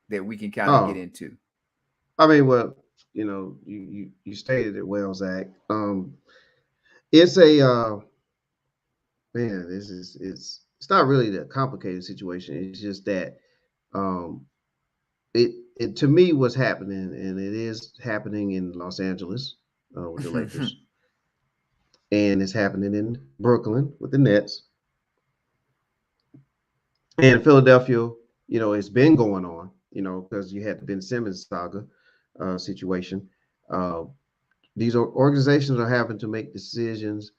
that we can kind of get into. I mean, well, you stated it well, Zach. It's a man, it's not really a complicated situation. It's just that it to me what's happening, and it is happening in Los Angeles with the Lakers. And it's happening in Brooklyn with the Nets. And Philadelphia, it's been going on, because you had the Ben Simmons saga situation. These organizations are having to make decisions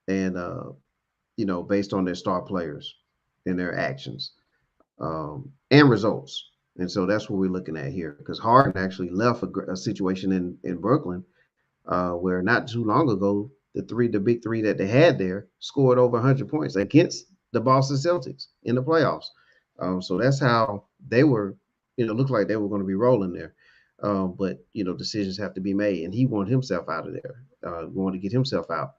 and, based on their star players and their actions and results. And so that's what we're looking at here, because Harden actually left a situation in Brooklyn where not too long ago, the big three that they had there scored over 100 points against the Boston Celtics in the playoffs. So that's how they were, looked like they were going to be rolling there. But, decisions have to be made, and he wanted himself out of there, wanted to get himself out.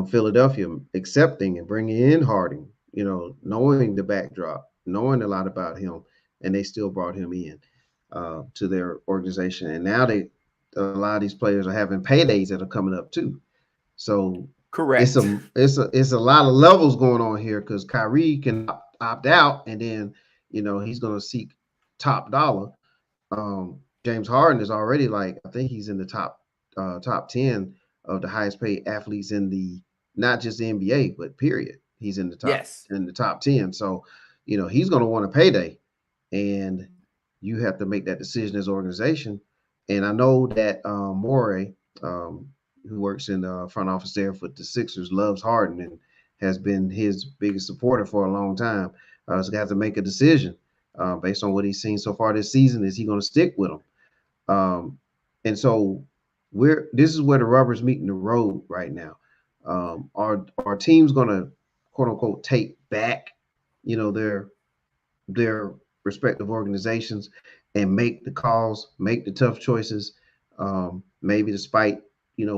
Philadelphia accepting and bringing in Harden, knowing the backdrop, knowing a lot about him, and they still brought him in to their organization. And now a lot of these players are having paydays that are coming up too. So correct. It's a lot of levels going on here, because Kyrie can opt out, and then he's going to seek top dollar. James Harden is already I think he's in the top 10 of the highest paid athletes in the, not just the NBA, but period. He's in the top 10. So he's going to want a payday, and you have to make that decision as an organization. And I know that Morey, who works in the front office there for the Sixers, loves Harden and has been his biggest supporter for a long time. So he has to make a decision based on what he's seen so far this season. Is he going to stick with him? And so this is where the rubber's meeting the road right now. Are teams going to, quote unquote, take back, their respective organizations and make the calls, make the tough choices, maybe despite,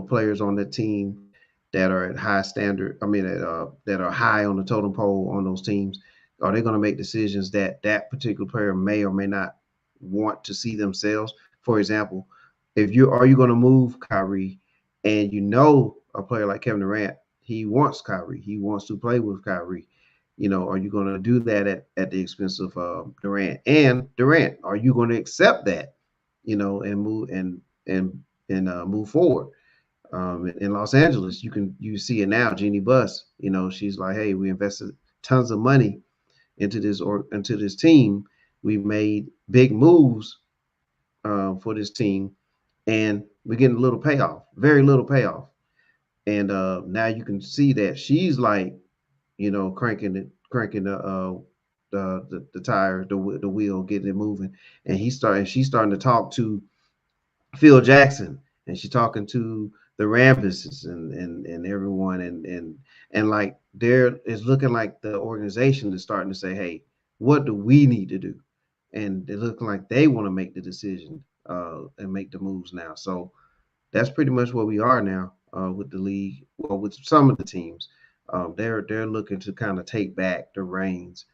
players on the team that are at high standard, that are high on the totem pole on those teams? Are they going to make decisions that particular player may or may not want to see themselves? For example, are you going to move Kyrie, and a player like Kevin Durant, he wants Kyrie, he wants to play with Kyrie. Are you going to do that at the expense of Durant? And Durant, are you going to accept that, and move forward? In Los Angeles, you see it now. Jeannie Buss, she's like, hey, we invested tons of money into this team. We made big moves for this team, and we're getting a little payoff, very little payoff. And now you can see that she's cranking the tire, the wheel, getting it moving. And she's starting to talk to Phil Jackson, and she's talking to the Rambuses and everyone, and like there is looking like the organization is starting to say, hey, what do we need to do? And they're looking like they want to make the decision and make the moves now. So that's pretty much where we are now with the league. Well, with some of the teams, they're looking to kind of take back the reins.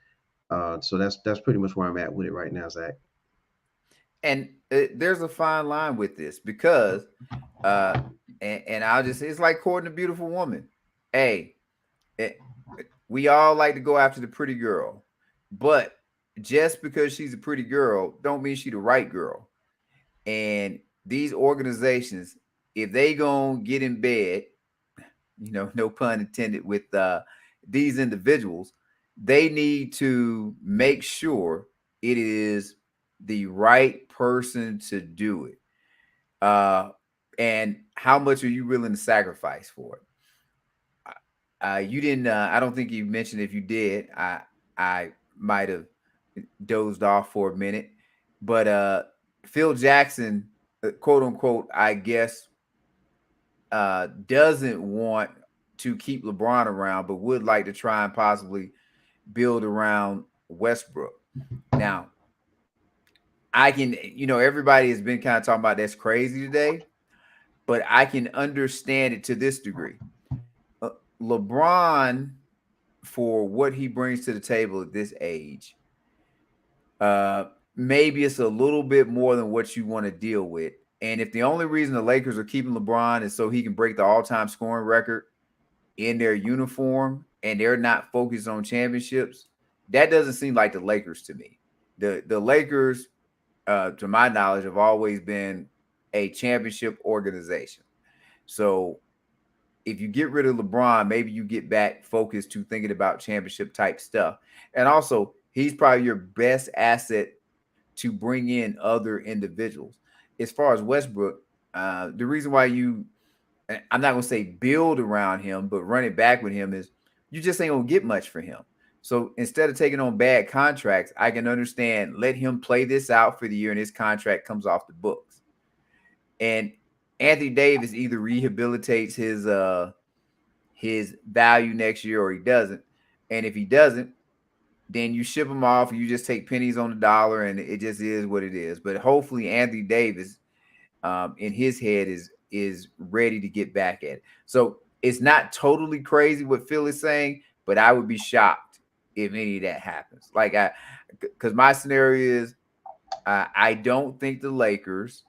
So that's pretty much where I'm at with it right now, Zach. And there's a fine line with this because, and I'll just say it's like courting a beautiful woman. Hey, we all like to go after the pretty girl, but just because she's a pretty girl, don't mean she's the right girl. And these organizations, if they gonna get in bed, no pun intended, with these individuals, they need to make sure it is the right person to do it. And how much are you willing to sacrifice for it? You didn't. I don't think you mentioned. If you did, I might have dozed off for a minute. But Phil Jackson, quote unquote, I guess, doesn't want to keep LeBron around, but would like to try and possibly build around Westbrook. Now, I can, everybody has been kind of talking about that's crazy today, but I can understand it to this degree. LeBron, for what he brings to the table at this age, maybe it's a little bit more than what you want to deal with. And if the only reason the Lakers are keeping LeBron is so he can break the all-time scoring record in their uniform and they're not focused on championships, that doesn't seem like the Lakers to me. The Lakers, to my knowledge, have always been a championship organization. So if you get rid of LeBron, maybe you get back focused to thinking about championship type stuff. And also, he's probably your best asset to bring in other individuals. As far as Westbrook, the reason why I'm not going to say build around him, but run it back with him is you just ain't going to get much for him. So instead of taking on bad contracts, I can understand, let him play this out for the year and his contract comes off the books. And Anthony Davis either rehabilitates his value next year or he doesn't. And if he doesn't, then you ship him off. You just take pennies on the dollar, and it just is what it is. But hopefully, Anthony Davis, in his head, is ready to get back at it. So it's not totally crazy what Phil is saying, but I would be shocked if any of that happens. Because my scenario is, I don't think the Lakers.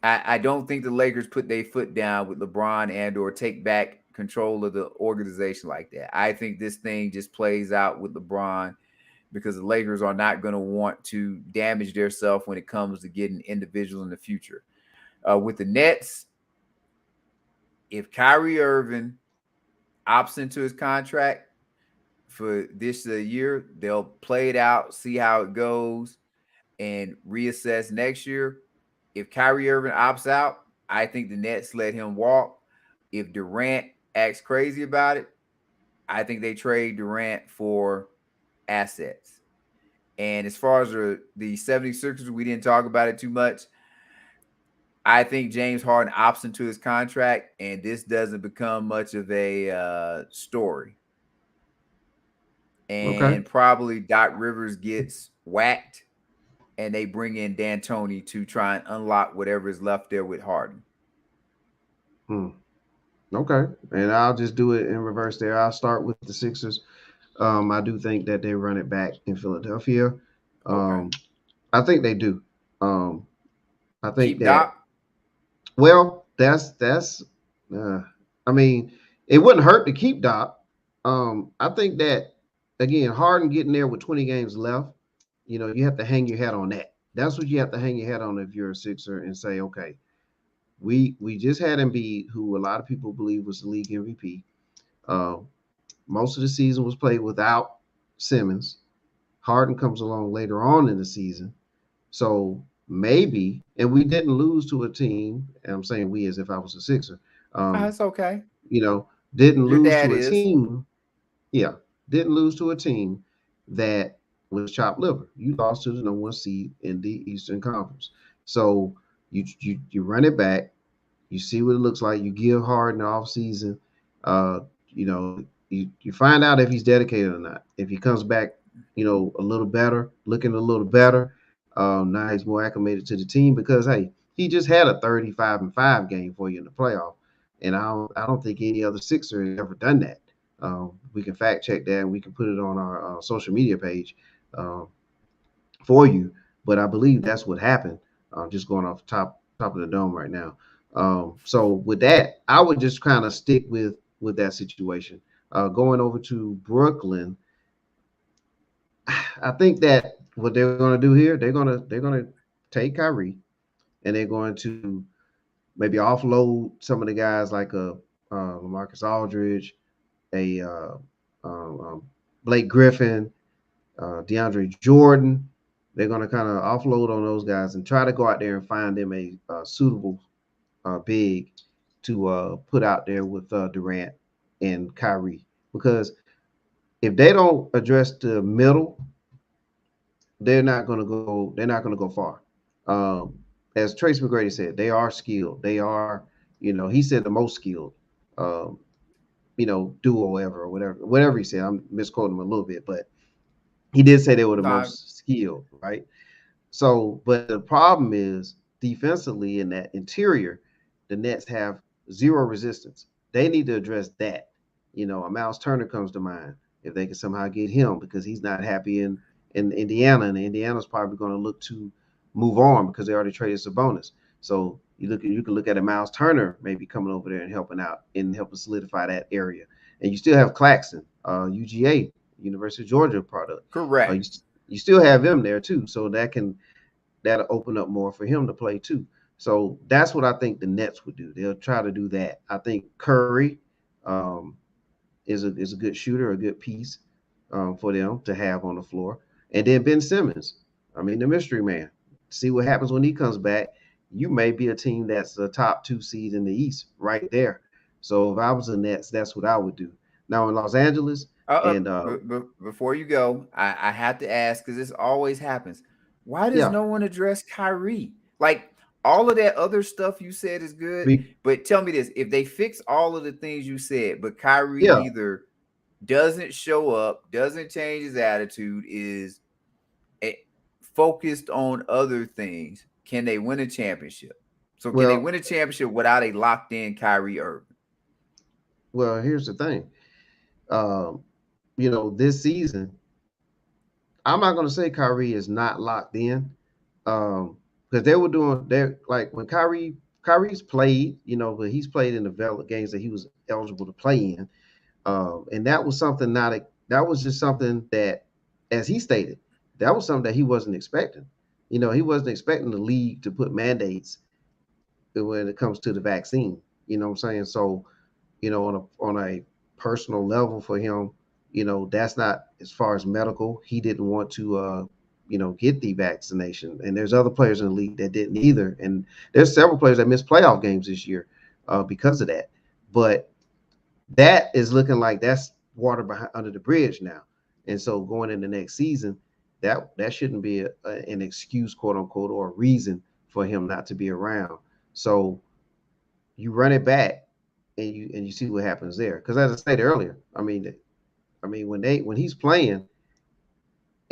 I don't think the Lakers put their foot down with LeBron and or take back control of the organization like that. I think this thing just plays out with LeBron because the Lakers are not going to want to damage themselves when it comes to getting individuals in the future. With the Nets, if Kyrie Irving opts into his contract for this year, they'll play it out, see how it goes, and reassess next year. If Kyrie Irving opts out, I think the Nets let him walk. If Durant acts crazy about it, I think they trade Durant for assets. And as far as the 76ers, we didn't talk about it too much. I think James Harden opts into his contract, and this doesn't become much of a story. And probably Doc Rivers gets whacked, and they bring in D'Antoni to try and unlock whatever is left there with Harden. Okay. And I'll just do it in reverse there. I'll start with the Sixers. I do think that they run it back in Philadelphia. Okay. I think they do. I think Keep Doc? Well, that's I mean, it wouldn't hurt to keep Doc. I think that, again, Harden getting there with 20 games left, you have to hang your hat on that. That's what you have to hang your hat on if you're a Sixer and say, okay, we just had Embiid, who a lot of people believe was the league MVP. Most of the season was played without Simmons. Harden comes along later on in the season. So maybe, and we didn't lose to a team, and I'm saying we as if I was a Sixer. That's okay. Didn't Your lose dad to a is. team. Yeah, didn't lose to a team that was chopped liver. You lost to the number one seed in the Eastern Conference. So You run it back. You see what it looks like. You give Harden the off season. You know, you find out if he's dedicated or not. If he comes back, a little better, looking a little better. Now he's more acclimated to the team because hey, he just had a 35-5 game for you in the playoff, and I don't think any other Sixer has ever done that. We can fact check that and we can put it on our social media page for you. But I believe that's what happened. Just going off top of the dome right now. So with that, I would just kind of stick with that situation. Going over to Brooklyn, I think that what they're going to do here, they're going to take Kyrie and they're going to maybe offload some of the guys like a LaMarcus Aldridge, a Blake Griffin, DeAndre Jordan. They're going to kind of offload on those guys and try to go out there and find them a suitable big to put out there with Durant and Kyrie. Because if they don't address the middle, they're not going to go. They're not going to go far. As Trace McGrady said, they are skilled. They are, he said the most skilled, duo ever or whatever he said. I'm misquoting him a little bit, but he did say they were the most skilled, right? So, but the problem is defensively in that interior, the Nets have zero resistance. They need to address that. A Miles Turner comes to mind if they can somehow get him because he's not happy in Indiana, and Indiana's probably going to look to move on because they already traded Sabonis. So you can look at a Miles Turner maybe coming over there and helping out and helping solidify that area. And you still have Claxton, UGA, University of Georgia product. Correct. You still have him there too, so that'll open up more for him to play too. So that's what I think the Nets would do. They'll try to do that. I think Curry is a good shooter, a good piece for them to have on the floor. And then Ben Simmons, the mystery man. See what happens when he comes back. You may be a team that's the top 2 seed in the East right there. So if I was the Nets, that's what I would do. Now in Los Angeles, before you go, I have to ask because this always happens. Why does no one address Kyrie? Like all of that other stuff you said is good, but tell me this: if they fix all of the things you said, but Kyrie either doesn't show up, doesn't change his attitude, is focused on other things, can they win a championship? So can they win a championship without a locked in Kyrie Irving? Well, here's the thing. This season, I'm not going to say Kyrie is not locked in, because they're like when Kyrie's played, but he's played in the games that he was eligible to play in, and that was just something that, as he stated, that was something that he wasn't expecting. He wasn't expecting the league to put mandates when it comes to the vaccine. You know what I'm saying? So, on a personal level for him, that's not as far as medical. He didn't want to, get the vaccination. And there's other players in the league that didn't either. And there's several players that missed playoff games this year because of that. But that is looking like that's water under the bridge now. And so going into next season, that shouldn't be an excuse, quote unquote, or a reason for him not to be around. So you run it back and you see what happens there. Because as I said earlier, when he's playing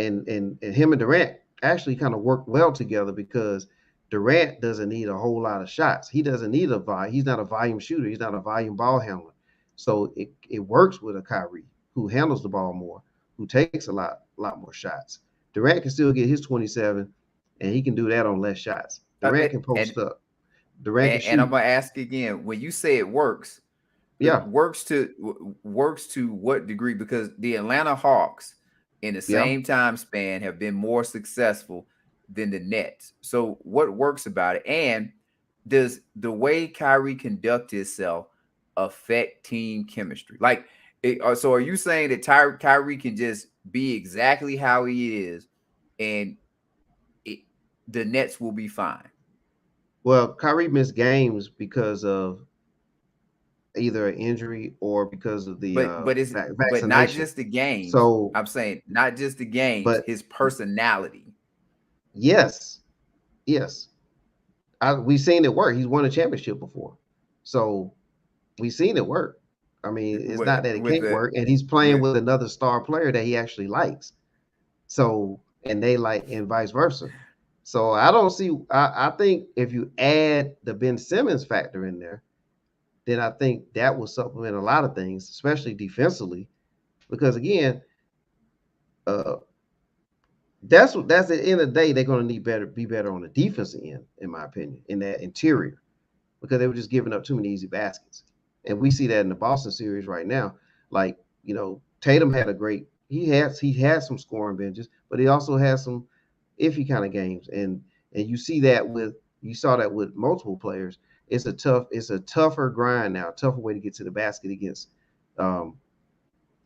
and him and Durant actually kind of work well together because Durant doesn't need a whole lot of shots. He doesn't need he's not a volume shooter. He's not a volume ball handler. So it works with a Kyrie who handles the ball more, who takes a lot more shots. Durant can still get his 27, and he can do that on less shots. Durant can post up. Durant can shoot. And I'm gonna ask again: when you say it works, works to what degree? Because the Atlanta Hawks, in the same time span, have been more successful than the Nets. So what works about it? And does the way Kyrie conduct himself affect team chemistry? Like, so are you saying that Kyrie can just be exactly how he is, and the Nets will be fine? Well, Kyrie missed games because of either an injury or because of the vaccination. But not just the games. So I'm saying not just the games, but his personality. Yes. we've seen it work. He's won a championship before, so we've seen it work. I mean, it's not that it with can't the work, and he's playing with with another star player that he actually likes. So, and they like, and vice versa. So I don't see. I think if you add the Ben Simmons factor in there, then I think that will supplement a lot of things, especially defensively, because again, uh, that's at the end of the day they're going to be better on the defensive end, in my opinion, in that interior, because they were just giving up too many easy baskets, and we see that in the Boston series right now. Like, Tatum had a great. He had some scoring benches, but he also has some iffy kind of games, and you saw that with multiple players. It's a tougher grind now, a tougher way to get to the basket against um,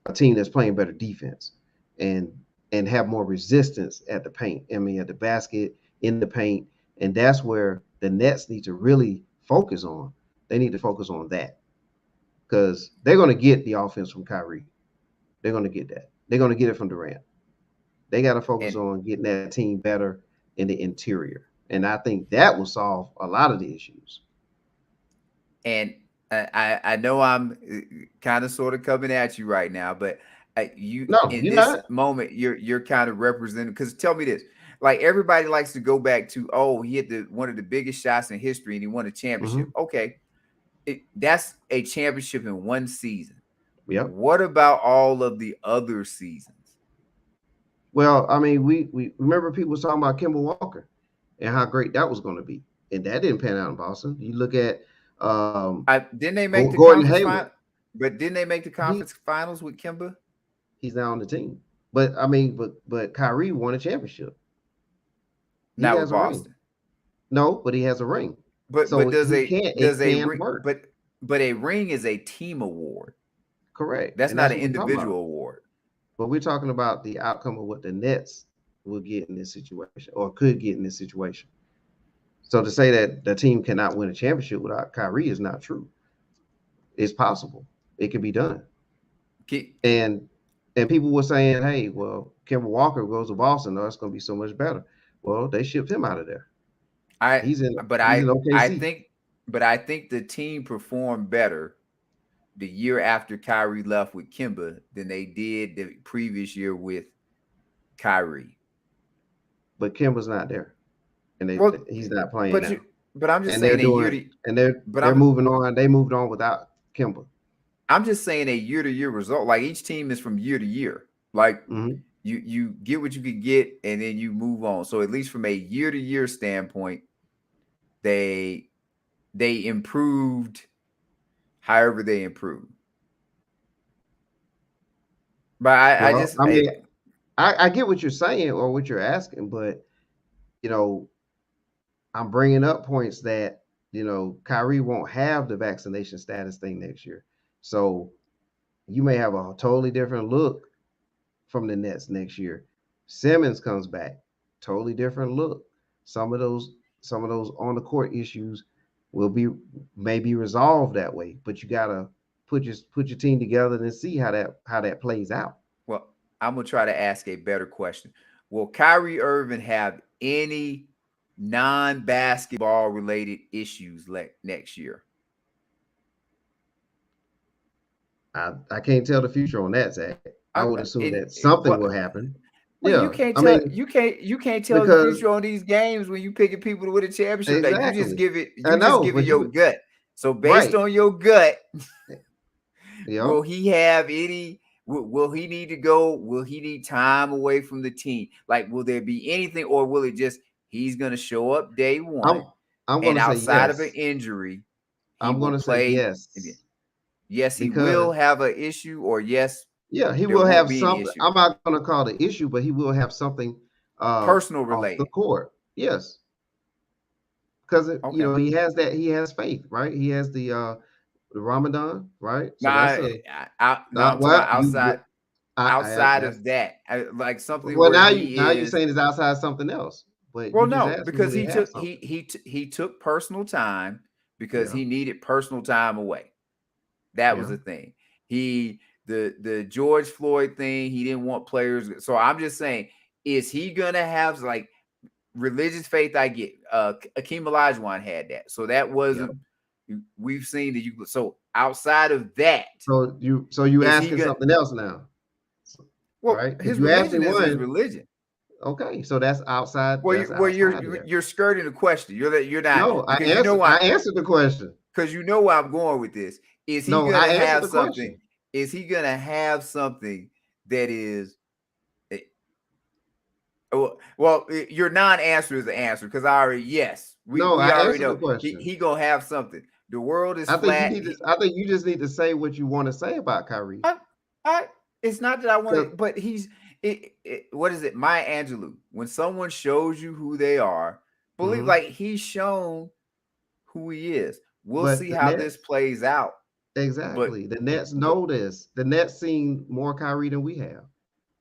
a team that's playing better defense and have more resistance at the paint. I mean, at the basket, in the paint, and that's where the Nets need to really focus on. They need to focus on that because they're going to get the offense from Kyrie. They're going to get that. They're going to get it from Durant. They got to focus and on getting that team better in the interior, and I think that will solve a lot of the issues. and I know I'm kind of sort of coming at you right now, but you No, in you're this not. moment you're kind of representing, because tell me this, like everybody likes to go back to, oh, he hit one of the biggest shots in history and he won a championship. Mm-hmm. Okay, that's a championship in one season. Yep. What about all of the other seasons? Well, I mean, we remember people was talking about Kemba Walker and how great that was going to be, and that didn't pan out in Boston. You look at Didn't they make the Gordon conference Hayward. final? But didn't they make the He conference finals with Kimba? he's now on the team, but I mean, but Kyrie won a championship. He Not with has a ring. Boston. No, but he has a ring. But So does it can ring, work. but a ring is a team award. Correct. That's And not that's an what we're talking individual about. award. But we're talking about the outcome of what the Nets will get in this situation or could get in this situation. So to say that the team cannot win a championship without Kyrie is not true. It's possible. It can be done. And people were saying, hey, well, Kemba Walker goes to Boston. Oh, it's going to be so much better. Well, they shipped him out of there. He's in OKC. I think the team performed better the year after Kyrie left with Kimba than they did the previous year with Kyrie. But Kimba's not there, and he's not playing now. But I'm just and saying they're moving on. They moved on without Kimba. I'm just saying a year-to-year result. Like each team is from year to year. Like you get what you can get, and then you move on. So at least from a year-to-year standpoint, they improved however they improved. But I get what you're saying or what you're asking, but I'm bringing up points that Kyrie won't have the vaccination status thing next year, so you may have a totally different look from the Nets next year. Simmons comes back, totally different look. Some of those on the court issues may be resolved that way, but you gotta put your team together and see how that plays out. Well, I'm gonna try to ask a better question. Will Kyrie Irving have any non-basketball related issues next year? I can't tell the future on that, Zach. I would assume that something will happen. Well, yeah, you can't tell. You can't tell the future on these games when you picking people to win a championship. Exactly. Like you just give it. You just give it your gut. So based right. on your gut, yep. Will he have any? Will he need to go? Will he need time away from the team? Like, will there be anything, or will it just he's going to show up day one? I'm going to say yes. Outside of an injury, I'm going to say yes. Yes, he will have an issue, or yes. Yeah, he will have something. I'm not going to call it an issue, but he will have something personal related off the court. Yes, because he has that. He has faith, right? He has the Ramadan, right? So outside of that, like something. Well, now you're saying it's outside something else. But because he took personal time because he needed personal time away. That was the thing. The George Floyd thing, he didn't want players. So I'm just saying, is he gonna have religious faith, I get. Akeem Olajuwon had that, so that wasn't. We've seen that you. So outside of that, So you is he asking gonna? something else now, Well, right? Because his you asked me religion is his one. religion. Okay, so that's outside. Well, That's outside there. you're skirting the question. You're not, No, because you know why. I answered the question. Because you know where I'm going with this. Is he No, I gonna answered have the something? question. Is he gonna have something that is? eh, Well, your non-answer is the answer, because I already, yes, No, we I already answered the know question. he gonna have something. The world is I think flat. I think you just need to say what you want to say about Kyrie. I it's not that I want Because it, but what is it? Maya Angelou. When someone shows you who they are, believe, like he's shown who he is. We'll but see the how this Nets, plays out. But exactly. The Nets know this. The Nets seen more Kyrie than we have,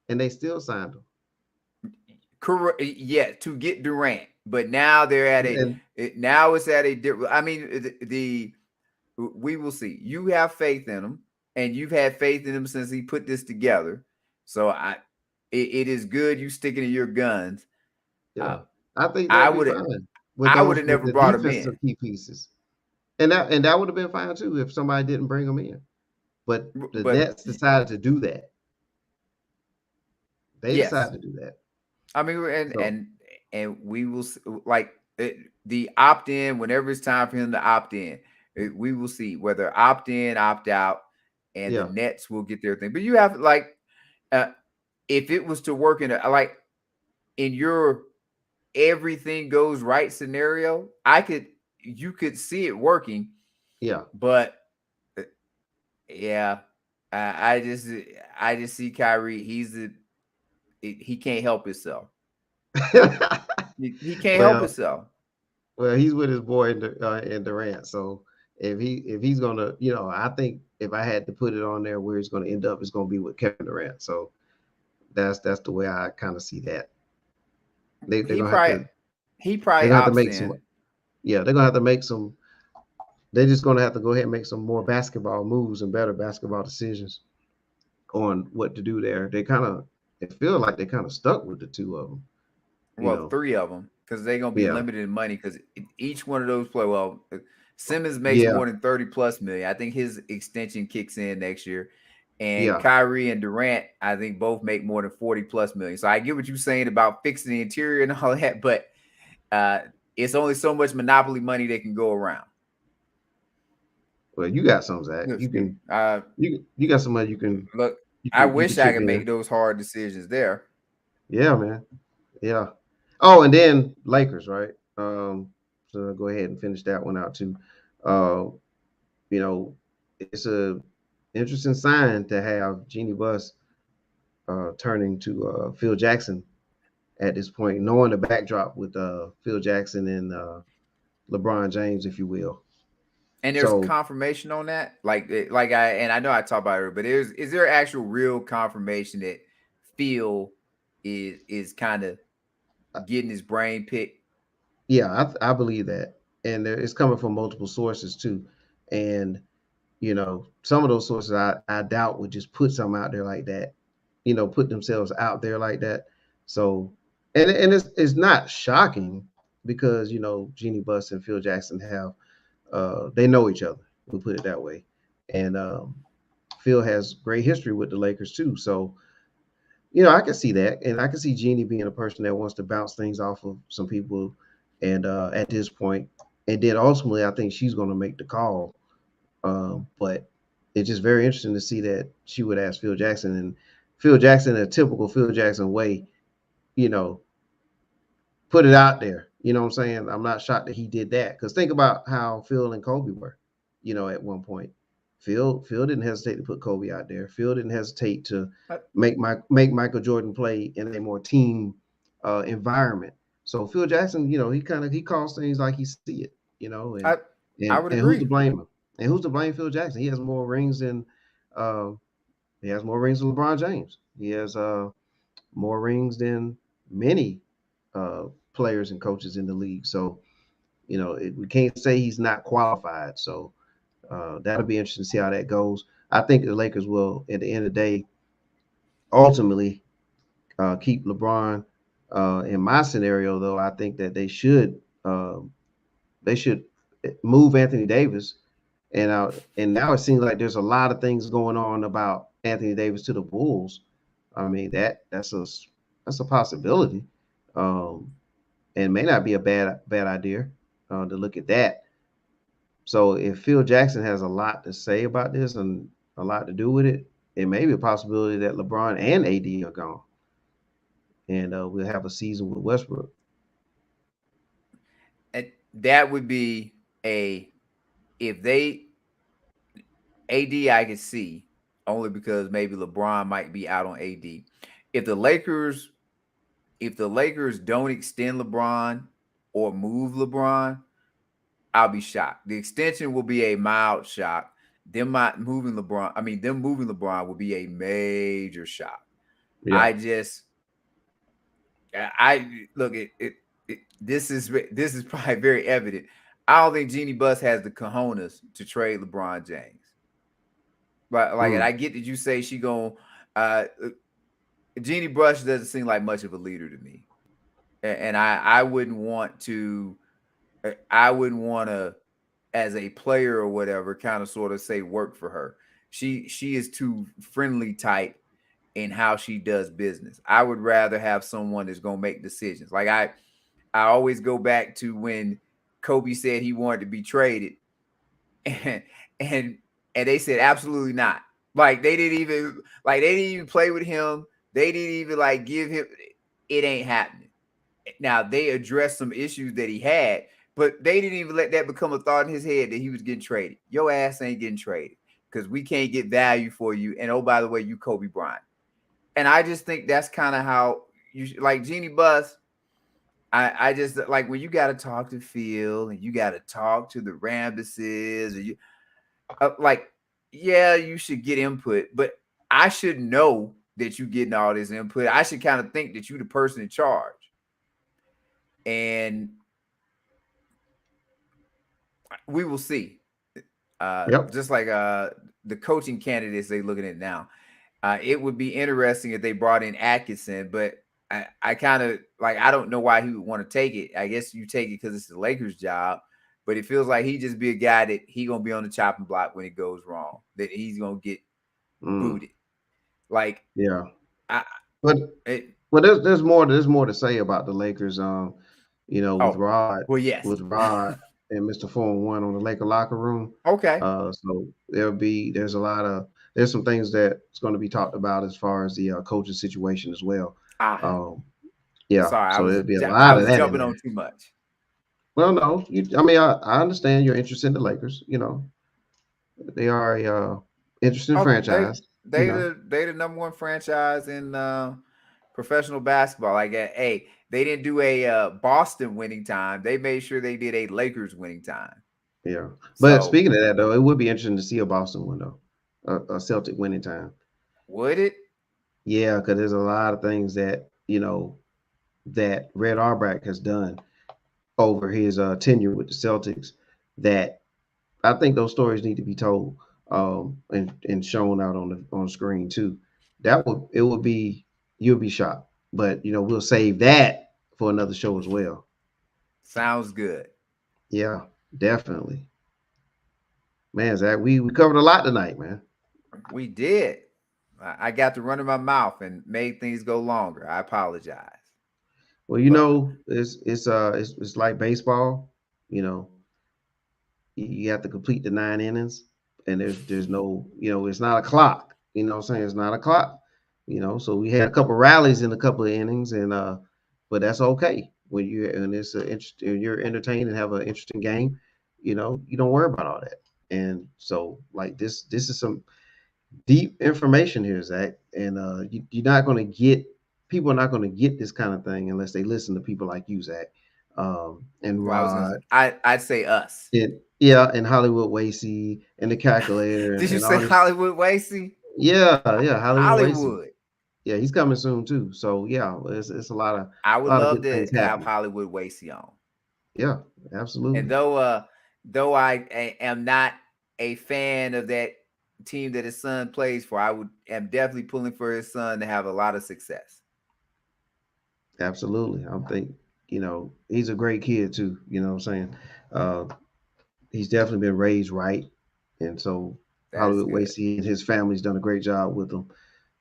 and they still signed him. correct, yeah, to get Durant. But now they're at And now it's at a different. I mean, we will see. You have faith in him, and you've had faith in him since he put this together. So it is good you sticking to your guns. yeah, I think I they'll be would fine with I would those have with never the brought him defensive in. key pieces, and that would have been fine too if somebody didn't bring them in. But the But Nets decided to do that. They yes, decided to do that. I mean, So and we will like the opt in whenever it's time for him to opt in. We will see whether opt in, opt out, and the yeah, Nets will get their thing. But you have uh, if it was to work in your everything goes right scenario, you could see it working, yeah. but uh, yeah, I just see Kyrie. He can't help himself. He can't help Well, himself. well, he's with his boy in Durant. So if he's gonna, I think if I had to put it on there where he's gonna end up, it's gonna be with Kevin Durant. So that's the way I kind of see that. They're He gonna have probably to he they're probably gonna have to opts make some. in. Yeah, they're gonna have to make some. They're just gonna have to go ahead and make some more basketball moves and better basketball decisions on what to do there. It feels like they kind of stuck with the two of them. You Well, know, three of them, because they're gonna be yeah, limited in money, because each one of those play well. Simmons makes yeah, more than 30 plus million. I think his extension kicks in next year. And yeah. Kyrie and Durant, I think both make more than 40 plus million. So I get what you're saying about fixing the interior and all that, but uh, it's only so much monopoly money that can go around. Well, you got some, Zach. You Excuse me. can you got somebody Look, I you can wish I chip could make in. those hard decisions there. Yeah, man. Yeah. Oh, and then Lakers, right? So go ahead and finish that one out too. Uh, you know, it's a interesting sign to have Jeannie Buss turning to Phil Jackson at this point, knowing the backdrop with Phil Jackson and LeBron James, if you will. And there's So confirmation on that. I know I talked about it, but is there actual real confirmation that Phil is kind of getting his brain picked? yeah, I believe that, and it's coming from multiple sources too, and some of those sources I doubt would just put something out there like that, put themselves out there like that. So, and it's not shocking because Jeannie Buss and Phil Jackson have they know each other. We'll put it that way, and Phil has great history with the Lakers too. So, I can see that, and I can see Jeannie being a person that wants to bounce things off of some people, and at this point, and then ultimately, I think she's going to make the call. But it's just very interesting to see that she would ask Phil Jackson, and Phil Jackson, in a typical Phil Jackson way, you know, put it out there. You know what I'm saying? I'm not shocked that he did that, because think about how Phil and Kobe were, at one point. Phil didn't hesitate to put Kobe out there. Phil didn't hesitate to Uh, make Michael Jordan play in a more team environment. So Phil Jackson, he calls things like he see it, and I I would who's to agree. blame him? And who's to blame Phil Jackson? Uh, he has more rings than LeBron James. He has more rings than many uh, players and coaches in the league. So we can't say he's not qualified. So that'll be interesting to see how that goes. I think the Lakers will, at the end of the day, ultimately keep LeBron In my scenario, though, I think that they should move Anthony Davis, and now it seems like there's a lot of things going on about Anthony Davis to the Bulls. I mean that's a possibility, um, and may not be a bad idea to look at that. So if Phil Jackson has a lot to say about this and a lot to do with it, it may be a possibility that LeBron and AD are gone, and we'll have a season with Westbrook. And that would be a if they AD I could see only because maybe LeBron might be out on AD. If the Lakers if the Lakers don't extend LeBron or move LeBron, I'll be shocked. The extension will be a mild shock. Them not moving LeBron, I mean them moving LeBron will be a major shock. Yeah. I look this is probably very evident. I don't think Jeannie Buss has the cojones to trade LeBron James. But like, and I get that you say she going Jeannie Buss doesn't seem like much of a leader to me. And I wouldn't want to as a player or whatever kind of sort of say work for her. She is too friendly type in how she does business. I would rather have someone that's going to make decisions. Like I always go back to when Kobe said he wanted to be traded, and they said absolutely not. Like they didn't even play with him. They didn't even like give him. It ain't happening. Now they addressed some issues that he had, but they didn't even let that become a thought in his head that he was getting traded. Your ass ain't getting traded because we can't get value for you. And oh, by the way, you Kobe Bryant. And I just think that's kind of how you like Jeannie Buss. I just like when you got to talk to Phil and you got to talk to the Rambuses, or you like, yeah, you should get input, but I should know that you're getting all this input. I should kind of think that you're the person in charge. And we will see. Just like the coaching candidates they looking at now. It would be interesting if they brought in Atkinson, but I kind of like I don't know why he would want to take it. I guess you take it because it's the Lakers' job, but it feels like he just be a guy that he gonna be on the chopping block when it goes wrong. That he's gonna get booted. Like but there's more to say about the Lakers. With Rod, with Rod and Mr. 4-1 on the Laker locker room. Okay. So there's some things that's going to be talked about as far as the coaching situation as well. Yeah. Sorry, so there'll be a lot of that. Jumping on too much. Well, no, I understand your interest in the Lakers. They are a interesting franchise. They're the number one franchise in professional basketball. Like, hey, they didn't do a Boston winning time. They made sure they did a Lakers winning time. Yeah. But speaking of that, though, it would be interesting to see a Boston win, though, a Celtic winning time. Would it? Yeah, because there's a lot of things that, that Red Auerbach has done over his tenure with the Celtics that I think those stories need to be told and shown out on the screen too. You'll be shocked, but we'll save that for another show as well. Sounds good. Yeah, definitely. Man, Zach, we covered a lot tonight, man. We did. I got to run in my mouth and made things go longer. I apologize. Well, it's like baseball. You have to complete the 9 innings, and there's no, it's not a clock. You know what I'm saying? It's not a clock. So we had a couple rallies in a couple of innings, and but that's okay when you're you're entertained and have an interesting game. You don't worry about all that. And so like this is some deep information here, Zach, and people are not going to get this kind of thing unless they listen to people like you, Zach, and Rod. I'd say us. And Hollywood Wasey and the Calculator. Did you say Hollywood Wasey? Yeah, Hollywood. Wasey. Yeah, he's coming soon too. So yeah, it's a lot of. I would love to have Hollywood Wasey on. Yeah, absolutely. And though I am not a fan of that team that his son plays for, am definitely pulling for his son to have a lot of success. Absolutely. I think, he's a great kid too. You know what I'm saying? Uh, he's definitely been raised right. And so That is Hollywood good. Wasey and his family's done a great job with him.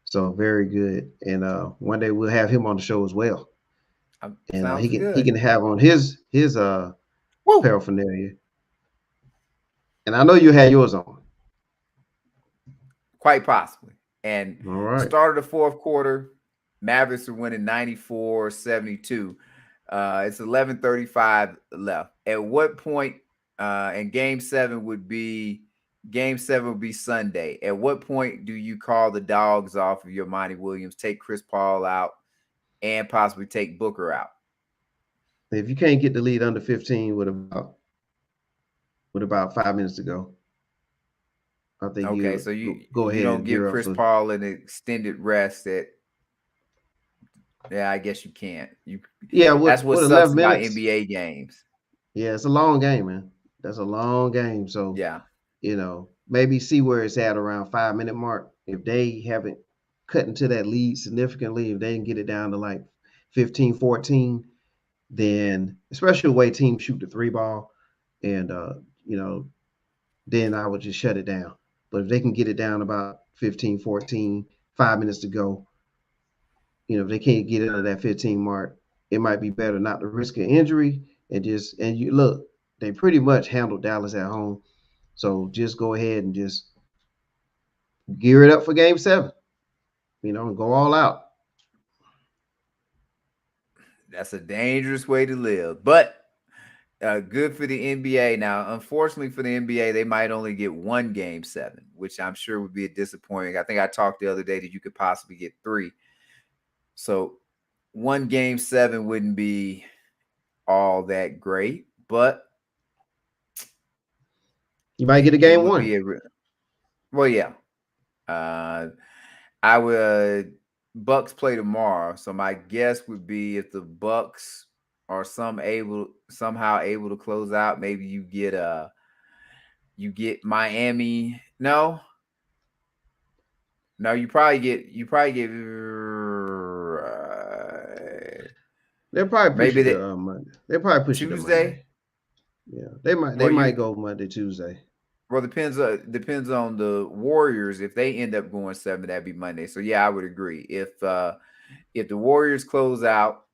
So very good. And one day we'll have him on the show as well. And Sounds he good. can have on his Woo! paraphernalia. And I know you had yours on. Quite possibly. And All right. start of the fourth quarter, Mavericks are winning 94-72. It's 11:35 left. At what point, and game seven would be Sunday. At what point do you call the dogs off of your Monty Williams, take Chris Paul out, and possibly take Booker out? If you can't get the lead under 15 with about 5 minutes to go, I think Okay, you so go you ahead don't and give gear up Chris for. Paul an extended rest. Yeah, I guess you can't. Yeah, That's with what with sucks 11 about minutes. NBA games. Yeah, it's a long game, man. That's a long game. So, Yeah. maybe see where it's at around 5 minute mark. If they haven't cut into that lead significantly, if they can get it down to like 15-14, then especially the way teams shoot the three ball, and you know, then I would just shut it down. But if they can get it down about 15-14, 5 minutes to go, if they can't get into that 15 mark, it might be better not to risk an injury and you look, they pretty much handled Dallas at home. So just go ahead and just gear it up for game 7, and go all out. That's a dangerous way to live, but good for the NBA. Now, unfortunately for the NBA, they might only get one game 7, which I'm sure would be a disappointing. I think I talked the other day that you could possibly get 3. So one game 7 wouldn't be all that great, but You might get a it game would 1. be well, yeah. Uh, I would Bucks play tomorrow, so my guess would be if the Bucks are somehow able to close out, maybe you get Miami. No, you probably get They'll probably push maybe it the to Monday. They'll probably push it to Monday. Tuesday. Yeah, they might go Monday, Tuesday. Well, depends on the Warriors. If they end up going 7, that'd be Monday. So yeah, I would agree. If the Warriors close out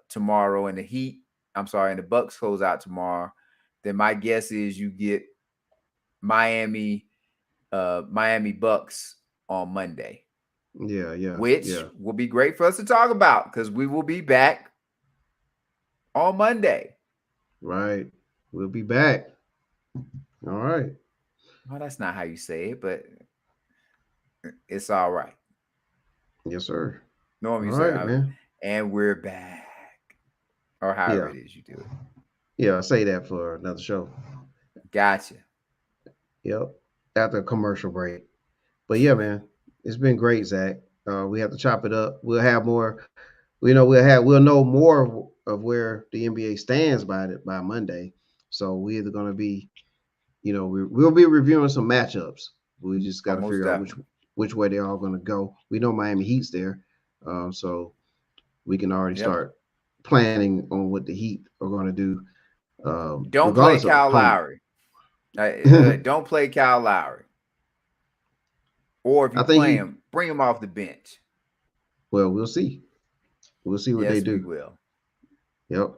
tomorrow and and the Bucks close out tomorrow, then my guess is you get Miami Bucks on Monday, Yeah, yeah, which yeah. will be great for us to talk about because we will be back on Monday. Right. We'll be back. All right. Well, that's not how you say it, but it's all right. Yes, sir. Normally All you say, right, man. and we're back, or however Yeah. it is you do it. Yeah, I'll say that for another show. Gotcha. Yep. After a commercial break. But yeah, man, it's been great, Zach. We have to chop it up. We'll have more. We'll know more of where the NBA stands by Monday. So we're either going to be, we'll be reviewing some matchups. We just got to Almost figure out definitely. which way they're all going to go. We know Miami Heat's there, so we can already Yep. start planning on what the Heat are going to do, Don't play regardless of Kyle opponent. Lowry. Don't play Kyle Lowry. Or if I you think play him, bring him off the bench. well, we'll see. We'll see what they Yes, we do. will. Yep.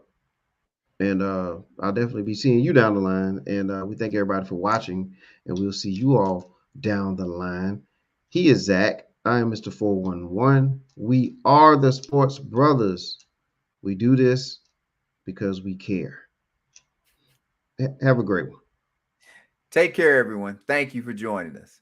And I'll definitely be seeing you down the line. And we thank everybody for watching. And we'll see you all down the line. He is Zach. I am Mr. 411. We are the Sports Brothers. We do this because we care. Have a great one. Take care, everyone. Thank you for joining us.